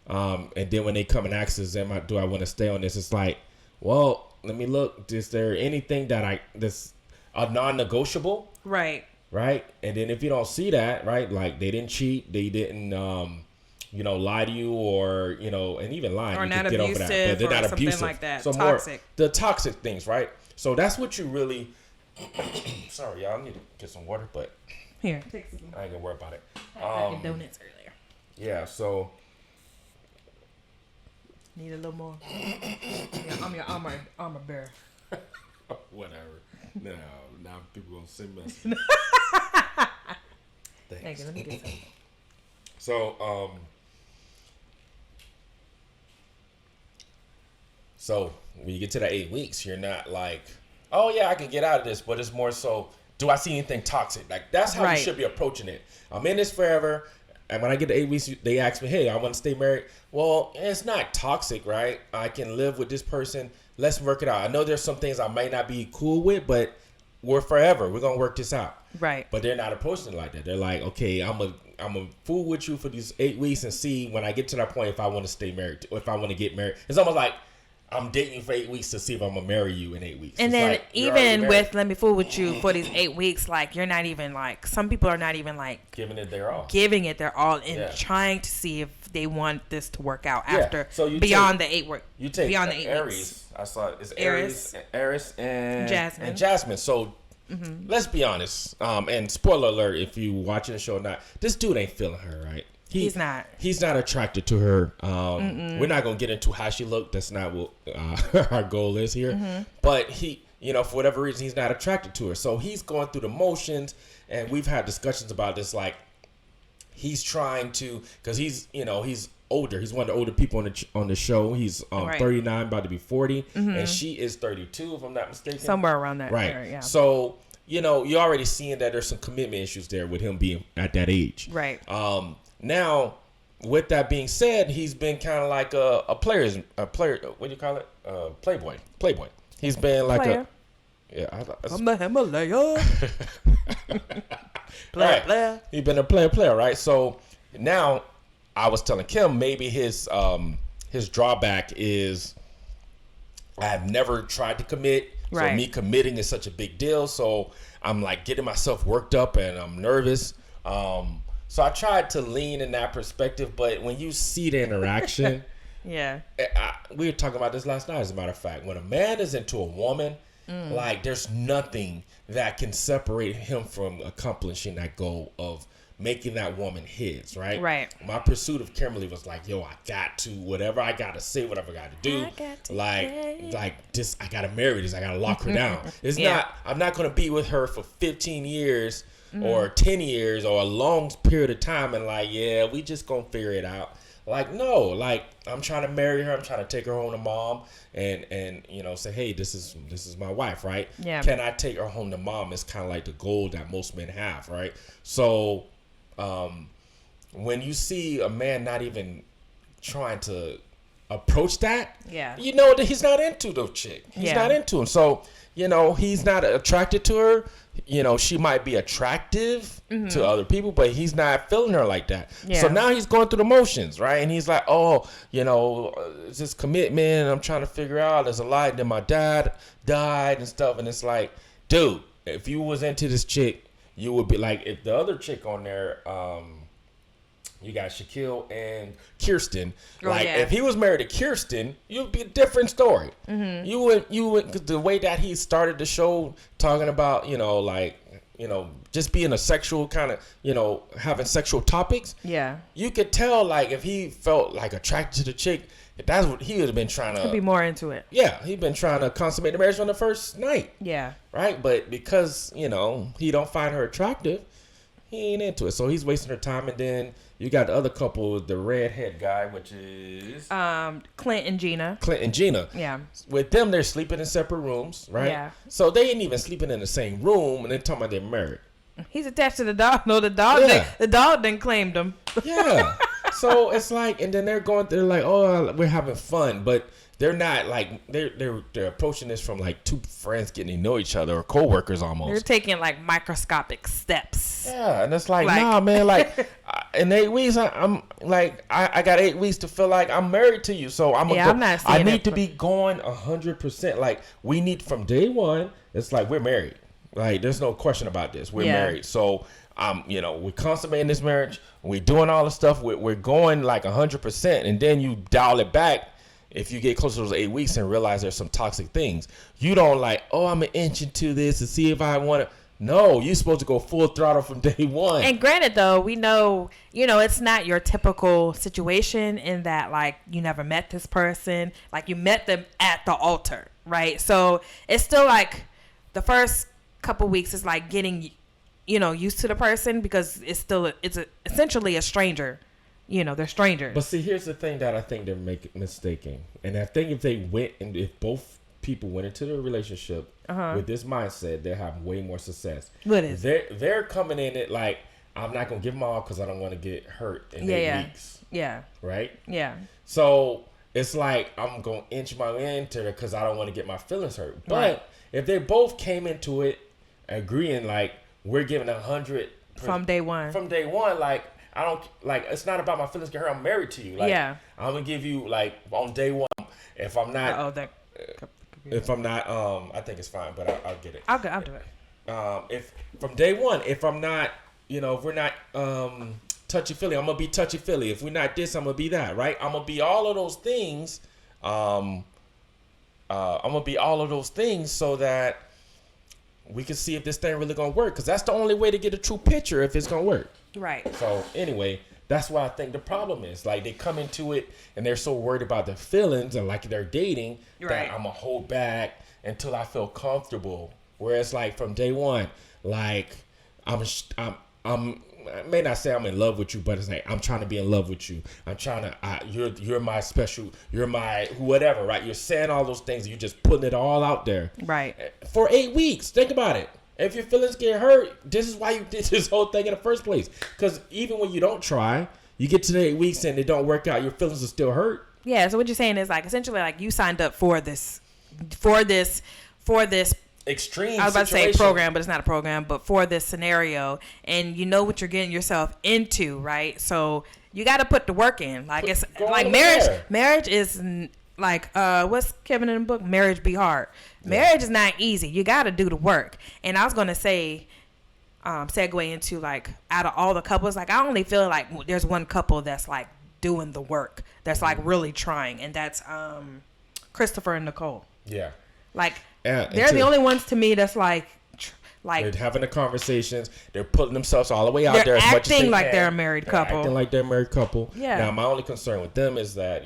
Speaker 1: And then when they come and ask us, do I want to stay on this? It's like, well, let me look. Is there anything that's a non-negotiable? Right. And then if you don't see that, right, like they didn't cheat, they didn't, you know, lie to you, or, you know, and even lying, or you can get over that. But they're not abusive. Like that. So toxic. More the toxic things, right? So that's what you really. Sorry, y'all. I need to get some water, but
Speaker 2: here, take some.
Speaker 1: I ain't gonna worry about it.
Speaker 2: I had donuts earlier.
Speaker 1: Yeah. So.
Speaker 2: Need a little more. Yeah, I'm your armor bearer.
Speaker 1: Whatever. No, now people gonna send messages. Thanks. Let me get some. So when you get to the 8 weeks, you're not like, oh yeah, I can get out of this, but it's more so, do I see anything toxic? Like, that's how you should be approaching it. I'm in this forever. And when I get to 8 weeks, they ask me, hey, I want to stay married. Well, it's not toxic, right? I can live with this person. Let's work it out. I know there's some things I might not be cool with, but we're forever. We're going to work this out. Right. But they're not approaching it like that. They're like, okay, I'm a fool with you for these 8 weeks and see when I get to that point if I want to stay married or if I want to get married. It's almost like I'm dating you for 8 weeks to see if I'm going to marry you in 8 weeks.
Speaker 2: And it's then like, even with let me fool with you for these 8 weeks, like, you're not even like, some people are not even like
Speaker 1: giving it their all.
Speaker 2: And trying to see if they want this to work out after beyond the 8 weeks.
Speaker 1: You take beyond the 8 Aries. Weeks. I saw it. It's Aries and Jasmine. So let's be honest. And spoiler alert, if you watching the show or not, this dude ain't feeling her, right?
Speaker 2: He's not.
Speaker 1: He's not attracted to her. We're not gonna get into how she looked. That's not what our goal is here. But he, for whatever reason, he's not attracted to her. So he's going through the motions, and we've had discussions about this. Like, he's trying to, because he's older. He's one of the older people on the show. He's 39, about to be 40, and she is 32, if I'm not mistaken.
Speaker 2: Somewhere around that.
Speaker 1: Right.
Speaker 2: Area, yeah.
Speaker 1: So you're already seeing that there's some commitment issues there with him being at that age.
Speaker 2: Right.
Speaker 1: Now, with that being said, he's been kind of like a player. What do you call it? Playboy. He's been like
Speaker 2: player. I'm the Himalaya. Player.
Speaker 1: He's been a player, right? So now, I was telling Kim maybe his drawback is I've never tried to commit.
Speaker 2: Right.
Speaker 1: So me committing is such a big deal. So I'm like getting myself worked up and I'm nervous. So I tried to lean in that perspective, but when you see the interaction,
Speaker 2: yeah,
Speaker 1: we were talking about this last night. As a matter of fact, when a man is into a woman, like there's nothing that can separate him from accomplishing that goal of making that woman his, right?
Speaker 2: Right.
Speaker 1: My pursuit of Kimberly was like, yo, I got to, whatever I got to say, whatever I got to do. Like this, I got to marry this. I got to lock her down. It's not, I'm not going to be with her for 15 years or 10 years or a long period of time and like, yeah, we just going to figure it out. Like, no, like I'm trying to marry her. I'm trying to take her home to mom and say, hey, this is my wife, right?
Speaker 2: Yeah.
Speaker 1: Can I take her home to mom? It's kind of like the goal that most men have, right? So, when you see a man not even trying to approach that, you know that he's not into the chick. He's not into him. So, he's not attracted to her. She might be attractive to other people, but he's not feeling her like that. Yeah. So now he's going through the motions, right? And he's like, oh, it's this commitment. I'm trying to figure out. There's a lot. Then my dad died and stuff. And it's like, dude, if you was into this chick, you would be like, if the other chick on there, you got Shaquille and Kirsten. If he was married to Kirsten, it would be a different story. You would, cause the way that he started the show talking about, just being a sexual kind of, having sexual topics. Yeah. You could tell, like, if he felt like attracted to the chick, that's what he would have been trying to.
Speaker 2: Could be more into it.
Speaker 1: Yeah, he'd been trying to consummate the marriage on the first night. Yeah. Right, but because he don't find her attractive, he ain't into it. So he's wasting her time, and then you got the other couple, the redhead guy, which is
Speaker 2: Clint and Gina.
Speaker 1: Yeah. With them, they're sleeping in separate rooms, right? Yeah. So they ain't even sleeping in the same room, and they're talking about they're married.
Speaker 2: He's attached to the dog. No, the dog then claimed him.
Speaker 1: Yeah. So it's like, and then they're like, oh, we're having fun, but they're not like they're approaching this from like two friends getting to know each other or co-workers almost.
Speaker 2: They're taking like microscopic steps.
Speaker 1: Yeah, and it's like nah, man, like in 8 weeks, I'm like I got 8 weeks to feel like I'm married to you, so I need to be going 100%. Like we need from day one. It's like we're married. Like there's no question about this. We're married, so. We're consummating this marriage. We're doing all the stuff. We're going like 100%. And then you dial it back if you get closer to those 8 weeks and realize there's some toxic things. You don't like, oh, I'm an inch into this to see if I want to. No, you're supposed to go full throttle from day one.
Speaker 2: And granted, though, we know, it's not your typical situation in that, like, you never met this person. Like, you met them at the altar, right? So it's still like the first couple weeks is like getting used to the person because it's essentially a stranger. They're strangers.
Speaker 1: But see, here's the thing that I think they're mistaking. And I think if both people went into the relationship with this mindset, they'll have way more success.
Speaker 2: What is
Speaker 1: they're coming in it like, I'm not going to give them all because I don't want to get hurt in 8 weeks. Yeah. Right? Yeah. So it's like, I'm going to inch my way into it because I don't want to get my feelings hurt. But if they both came into it agreeing like, we're giving 100
Speaker 2: from day one.
Speaker 1: Like I don't like. It's not about my feelings. Get her. I'm married to you. Like, I'm gonna give you like on day one. If I'm not, I think it's fine. But I'll get it.
Speaker 2: I'll do it.
Speaker 1: If from day one, if I'm not, if we're not touchy feely, I'm gonna be touchy feely. If we're not this, I'm gonna be that. Right? I'm gonna be all of those things. I'm gonna be all of those things so that we can see if this thing really gonna work, because that's the only way to get a true picture if it's gonna work.
Speaker 2: Right.
Speaker 1: So anyway, that's why I think the problem is, like, they come into it and they're so worried about their feelings and like they're dating that I'm gonna hold back until I feel comfortable. Whereas like from day one, like I may not say I'm in love with you, but it's like I'm trying to be in love with you. I'm trying to. You're my special. You're my whatever. Right? You're saying all those things. You're just putting it all out there.
Speaker 2: Right.
Speaker 1: For 8 weeks. Think about it. If your feelings get hurt, this is why you did this whole thing in the first place. Because even when you don't try, you get to the 8 weeks and it don't work out, your feelings are still hurt.
Speaker 2: Yeah. So what you're saying is like essentially like you signed up for this
Speaker 1: extreme.
Speaker 2: I was about to say program, but it's not a program. But for this scenario, and you know what you're getting yourself into, right? So you got to put the work in. Like it's like marriage. Marriage is like what's Kevin in the book? Marriage be hard. Marriage is not easy. You got to do the work. And I was gonna say, segue into like out of all the couples, like I only feel like there's one couple that's like doing the work, that's like really trying, and that's Christopher and Nicole.
Speaker 1: Yeah.
Speaker 2: Like they're the only ones to me that's like
Speaker 1: they're having the conversations. They're putting themselves all the way out there as much as they can.
Speaker 2: They're a married couple.
Speaker 1: Acting like they're a married couple.
Speaker 2: Yeah.
Speaker 1: Now my only concern with them is that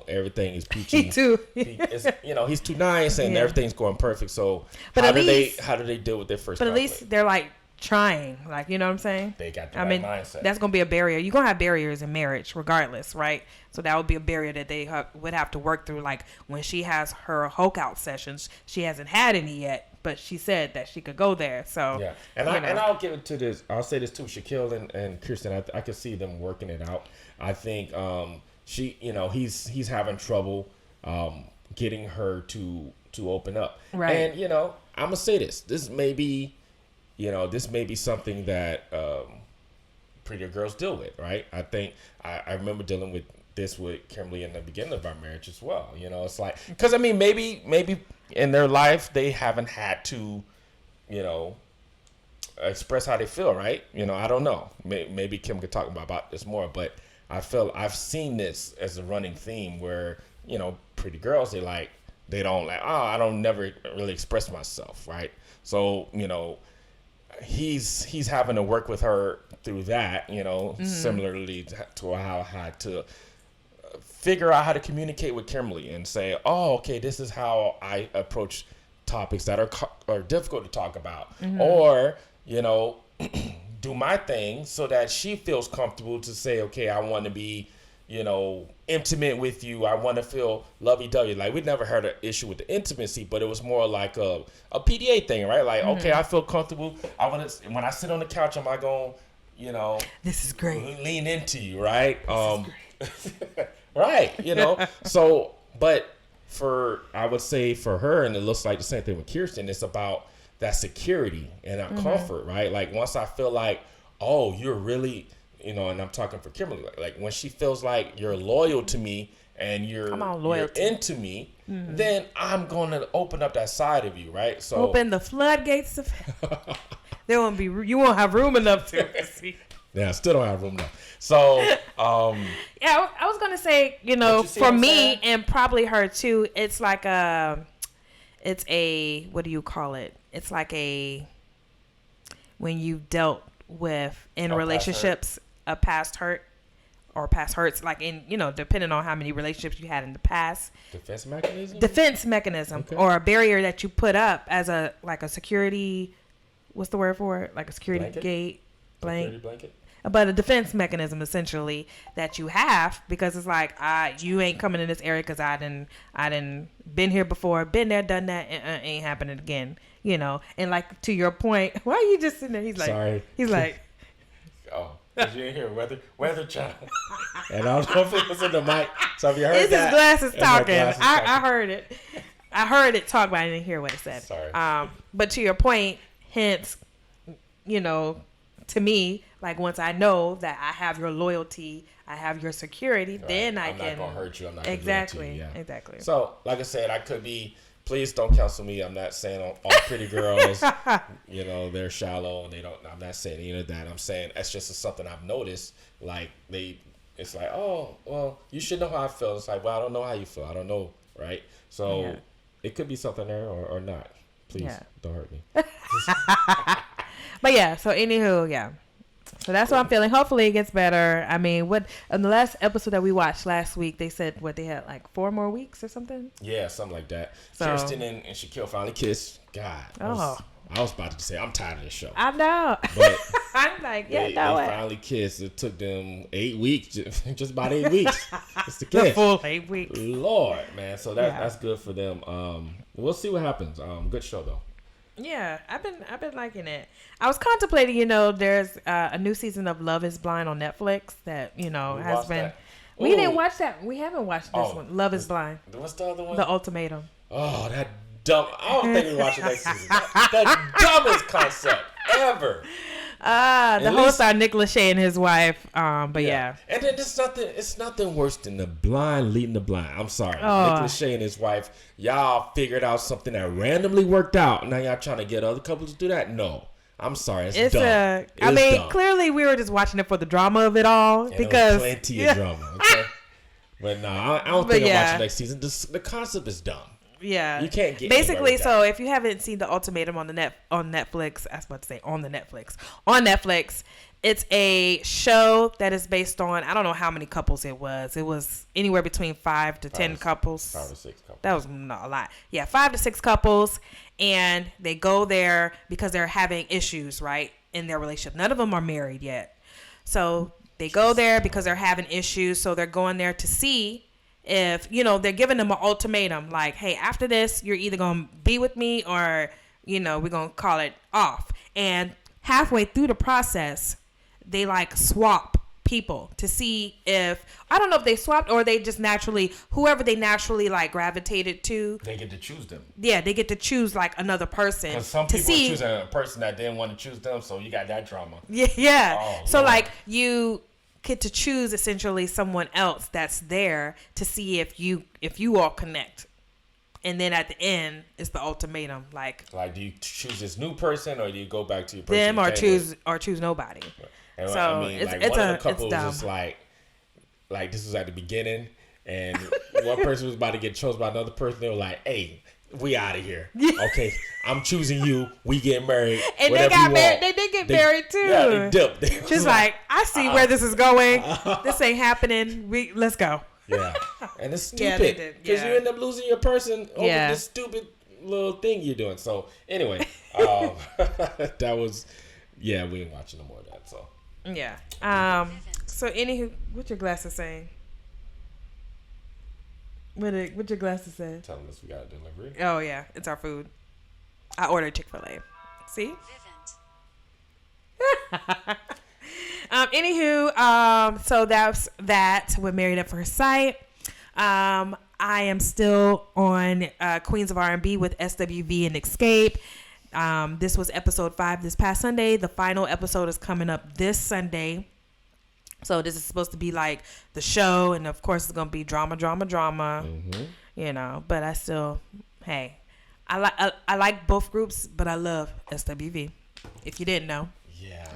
Speaker 1: everything is peachy.
Speaker 2: Me too.
Speaker 1: He's too nice and everything's going perfect. So
Speaker 2: but how do
Speaker 1: they deal with their first?
Speaker 2: But
Speaker 1: conflict?
Speaker 2: at least they're like trying. Like you know what I'm saying?
Speaker 1: They got the right mindset.
Speaker 2: That's gonna be a barrier. You're gonna have barriers in marriage, regardless, right? So that would be a barrier that they would have to work through. Like when she has her Hulk out sessions, she hasn't had any yet, but she said that she could go there. So
Speaker 1: yeah, and I'll give it to this. I'll say this too. Shaquille and Kirsten, I could see them working it out. I think he's having trouble getting her to open up. Right. And I'm gonna say this. This may be something that prettier girls deal with, right? I think I remember dealing with this with Kimberly in the beginning of our marriage as well. It's like, because I mean, maybe in their life they haven't had to, express how they feel, right? I don't know. Maybe Kim could talk about this more, but I feel I've seen this as a running theme where pretty girls they don't I don't never really express myself, right? So he's having to work with her through that, similarly to how I had to figure out how to communicate with Kimberly and say, oh, okay, this is how I approach topics that are difficult to talk about, or do my thing so that she feels comfortable to say, okay, I want to be intimate with you. I want to feel lovey-dovey. Like, we never had an issue with the intimacy, but it was more like a PDA thing, right? Like, okay, I feel comfortable. I want to, when I sit on the couch, am I going,
Speaker 2: this is great,
Speaker 1: lean into you, right? Right, So, but I would say for her, and it looks like the same thing with Kirsten, it's about that security and that comfort, right? Like, once I feel like, oh, you're really, and I'm talking for Kimberly, like when she feels like you're loyal to me and you're into me, then I'm going to open up that side of you, right? So
Speaker 2: open the floodgates of you won't have room enough to see.
Speaker 1: Yeah, I still don't have room enough. So,
Speaker 2: I was gonna say, for me and probably her too, it's like it's a, what do you call it? It's like when you've dealt with in relationships a past hurt or past hurts, like in, depending on how many relationships you had in the past.
Speaker 1: Defense mechanism,
Speaker 2: okay. Or a barrier that you put up as a security. What's the word for it? Like a security gate, blanket. But a defense mechanism essentially that you have, because it's like, you ain't coming in this area because I didn't been here before, been there, done that, ain't happening again, And like, to your point, why are you just sitting there? He's like, sorry. He's like,
Speaker 1: oh, because you didn't hear weather channel. And I don't know if it was in the mic. So have you heard that?
Speaker 2: It's his glasses talking. I heard it. I heard it talk, but I didn't hear what it said.
Speaker 1: Sorry.
Speaker 2: But to your point, hence, to me, like, once I know that I have your loyalty, I have your security, right, then I'm not going to hurt you. I'm not going to do it to you. Yeah. Exactly.
Speaker 1: So, like I said, I could be, please don't counsel me. I'm not saying all pretty girls, they're shallow and I'm not saying any of that. I'm saying that's just something I've noticed. Like, it's like, oh, well, you should know how I feel. It's like, well, I don't know how you feel. I don't know, right? So it could be something there or not. Please don't hurt me.
Speaker 2: But yeah, so anywho, yeah. So that's what I'm feeling. Hopefully it gets better. I mean, in the last episode that we watched last week, they said they had like 4 more weeks or something?
Speaker 1: Yeah, something like that.
Speaker 2: So,
Speaker 1: Kirsten and Shaquille finally kissed. God. I was about to say, I'm tired of this show.
Speaker 2: I know. But I'm like,
Speaker 1: they finally kissed. It took them 8 weeks, just about 8 weeks. It's the kiss.
Speaker 2: The full 8 weeks.
Speaker 1: Lord, man. So that's good for them. We'll see what happens. Good show, though.
Speaker 2: Yeah, I've been liking it. I was contemplating, there's a new season of Love is Blind on Netflix that, has been. That? We didn't watch that. We haven't watched this one. Love is Blind.
Speaker 1: What's the other one?
Speaker 2: The Ultimatum.
Speaker 1: Oh, that dumb. I don't think we watch the next season. The dumbest concept ever.
Speaker 2: The hosts are Nick Lachey and his wife. But yeah.
Speaker 1: And then it's nothing worse than the blind leading the blind. I'm sorry. Nick Lachey and his wife, y'all figured out something that randomly worked out. Now y'all trying to get other couples to do that? No. I'm sorry. It's dumb.
Speaker 2: Dumb. Clearly we were just watching it for the drama of it all. And because
Speaker 1: plenty of drama. Okay. But no, I don't think I'll watch the next season. The concept is dumb.
Speaker 2: Yeah,
Speaker 1: you can't get
Speaker 2: basically. So if you haven't seen The Ultimatum on Netflix, I was about to say on Netflix, it's a show that is based on, I don't know how many couples it was. It was anywhere between 5 to 10 couples.
Speaker 1: 5 to 6 couples.
Speaker 2: That was not a lot. Yeah, 5 to 6 couples, and they go there because they're having issues, right, in their relationship. None of them are married yet, so they go there because they're having issues. So they're going there to see if, they're giving them an ultimatum, like, hey, after this, you're either going to be with me or, we're going to call it off. And halfway through the process, they like swap people to see if, I don't know if they swapped or they just naturally, whoever they naturally like gravitated to.
Speaker 1: They get to choose them.
Speaker 2: Yeah, they get to choose like another person.
Speaker 1: Because some people are choosing a person that didn't want to choose them, so you got that drama.
Speaker 2: Yeah.
Speaker 1: Oh,
Speaker 2: so
Speaker 1: Lord.
Speaker 2: like you get to choose essentially someone else that's there to see if you all connect, and then at the end it's the ultimatum, like
Speaker 1: do you choose this new person or do you go back to your person
Speaker 2: them or choose nobody.
Speaker 1: And
Speaker 2: so
Speaker 1: I mean,
Speaker 2: it's
Speaker 1: one of the couples was just like this was at the beginning, and one person was about to get chosen by another person. They were like, hey, we out of here. Okay, I'm choosing you. We get married.
Speaker 2: And they got married. They did get married too.
Speaker 1: Yeah, they dipped.
Speaker 2: She's like, I see where this is going. This ain't happening. Let's go.
Speaker 1: Yeah, and it's stupid because you end up losing your person over this stupid little thing you're doing. So anyway, that was we ain't watching no more of that. So
Speaker 2: yeah. So anywho, what your glasses saying? What your glasses say?
Speaker 1: Telling us we got a delivery.
Speaker 2: Oh yeah, it's our food. I ordered Chick-fil-A. See? Anywho, so that's that with Married at First Sight. I am still on Queens of R&B with SWV and Escape. This was episode 5 this past Sunday. The final episode is coming up this Sunday. So this is supposed to be like the show, and of course it's gonna be drama. Mm-hmm. But I still, I like both groups, but I love SWV. If you didn't know,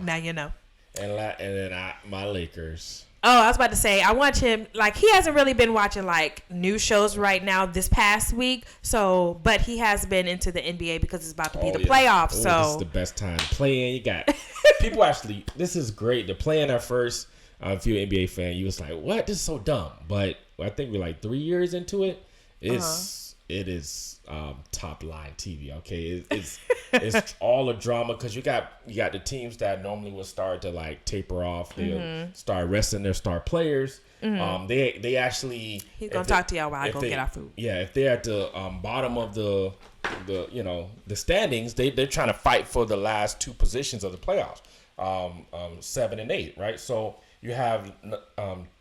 Speaker 2: now you know.
Speaker 1: And then my Lakers.
Speaker 2: Oh, I was about to say, I watch him, like, he hasn't really been watching, like, new shows right now this past week, but he has been into the NBA because it's about to be the playoffs, so.
Speaker 1: This is the best time playing. You got people actually, this is great. They're playing at first. If you're an NBA fan, you was like, what? This is so dumb. But I think we're like 3 years into it. It is top line TV. Okay, it's all a drama because you got the teams that normally would start to like taper off. They start resting their star players. They actually.
Speaker 2: He's gonna talk to y'all while I go get our food.
Speaker 1: Yeah, if they're at the bottom of the standings, they're trying to fight for the last 2 positions of the playoffs, 7 and 8, right? So you have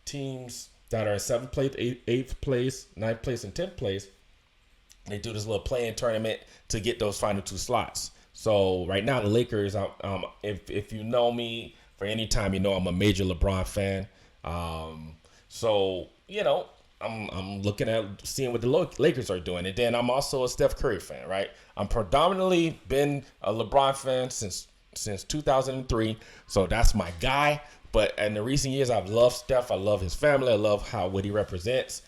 Speaker 1: teams that are in 7th place, 8th place, 9th place, and 10th place. They do this little play-in tournament to get those final 2 slots. So right now the Lakers, if you know me for any time, you know I'm a major LeBron fan. So I'm looking at seeing what the Lakers are doing, and then I'm also a Steph Curry fan, right? I'm predominantly been a LeBron fan since 2003, so that's my guy. But in the recent years, I've loved Steph. I love his family. I love what he represents.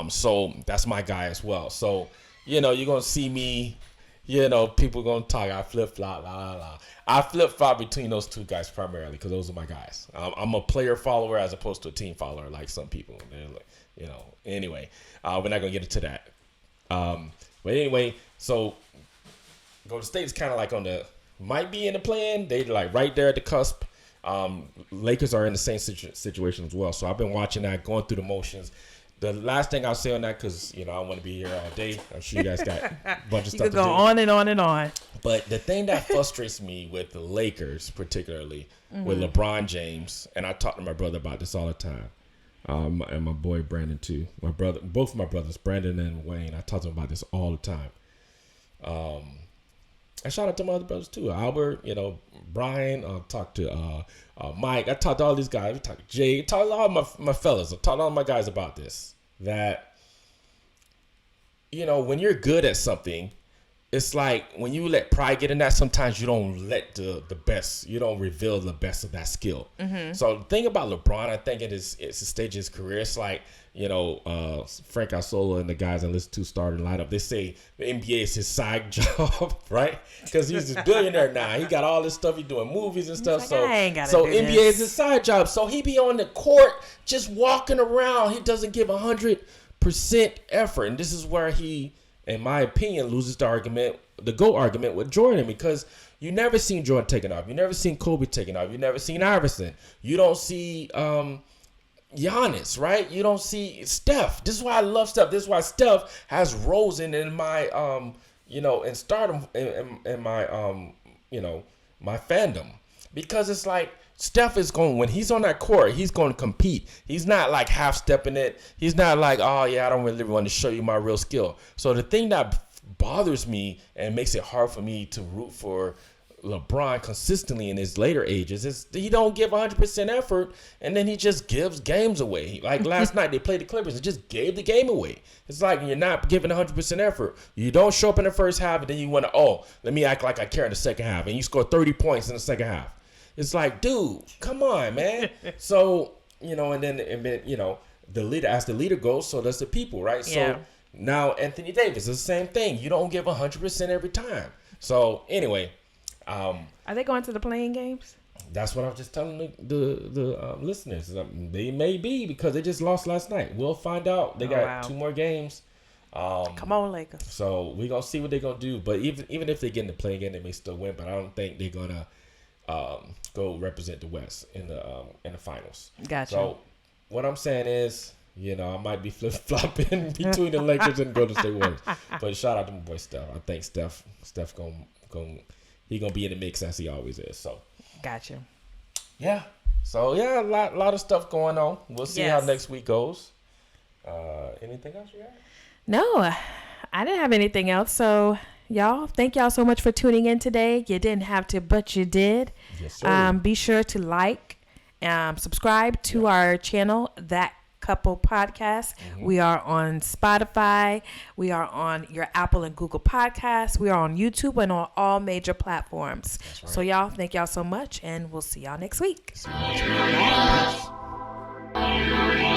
Speaker 1: So that's my guy as well. So, you're going to see me, you know, people gonna talk. I flip flop, la la la. I flip flop between those two guys primarily because those are my guys. I'm a player follower as opposed to a team follower, like some people. Like, you know. Anyway, we're not gonna get into that. But anyway, so Golden State is kind of like might be in the plan. They like right there at the cusp. Lakers are in the same situation as well. So I've been watching that, going through the motions. The last thing I'll say on that, because, you know, I want to be here all day. I'm sure you guys got a bunch of stuff to do. You could
Speaker 2: go on and on and on.
Speaker 1: But the thing that frustrates me with the Lakers, particularly with LeBron James, and I talk to my brother about this all the time, and my boy Brandon too. Both my brothers, Brandon and Wayne, I talk to them about this all the time. I shout out to my other brothers too. Albert, you know, Brian, talk to Mike. I talked to all these guys. I talked to Jay. I talked to all my fellas. I talked to all my guys about this. That, you know, when you're good at something, it's like when you let pride get in that, sometimes you don't let the best, you don't reveal the best of that skill. So the thing about LeBron, I think it's a stage of his career. It's like, you know, Frank Isola and the guys that listen to starting lineup, they say the NBA is his side job, right? Because he's a billionaire now. He got all this stuff. He's doing movies and stuff.
Speaker 2: Like,
Speaker 1: so NBA is his side job. So he be on the court just walking around. He doesn't give 100% effort. And this is where he, in my opinion, loses the GOAT argument with Jordan, because you never seen Jordan taking off. You never seen Kobe taking off. You never seen Iverson. You don't see Giannis, right? You don't see Steph. This is why I love Steph. This is why Steph has risen in my, you know, in stardom in my, you know, my fandom, because it's like Steph is going, when he's on that court, he's going to compete. He's not like half stepping it. He's not like, oh yeah, I don't really want to show you my real skill. So the thing that bothers me and makes it hard for me to root for LeBron consistently in his later ages is he don't give 100% effort, and then he just gives games away. Like last night they played the Clippers and just gave the game away. It's like you're not giving 100% effort. You don't show up in the first half, and then you want to, let me act like I care in the second half, and you score 30 points in the second half. It's like, dude, come on, man. So, you know, and then you know, the leader, as the leader goes, so does the people, right?
Speaker 2: Yeah.
Speaker 1: So now Anthony Davis is the same thing. You don't give 100% every time. So anyway.
Speaker 2: Are they going to the playing games?
Speaker 1: That's what I was just telling the listeners. They may be, because they just lost last night. We'll find out. They got 2 more games.
Speaker 2: Come on, Lakers.
Speaker 1: So we're going to see what they're going to do. But even if they get in the playing game, they may still win. But I don't think they're going to go represent the West in the finals.
Speaker 2: Gotcha.
Speaker 1: So what I'm saying is, you know, I might be flip-flopping between the Lakers and Golden State Warriors. But shout out to my boy Steph. I think Steph he gonna be in the mix as he always is. So,
Speaker 2: gotcha.
Speaker 1: Yeah. So yeah, a lot of stuff going on. We'll see how next week goes. Anything else you got?
Speaker 2: No, I didn't have anything else. So y'all, thank y'all so much for tuning in today. You didn't have to, but you did.
Speaker 1: Yes, sir.
Speaker 2: Be sure to like, subscribe to our channel, That Couple Podcast. We are on Spotify. We are on your Apple and Google Podcasts. We are on YouTube and on all major platforms. That's right. So y'all, thank y'all so much, and we'll see y'all next week.
Speaker 1: See you next week.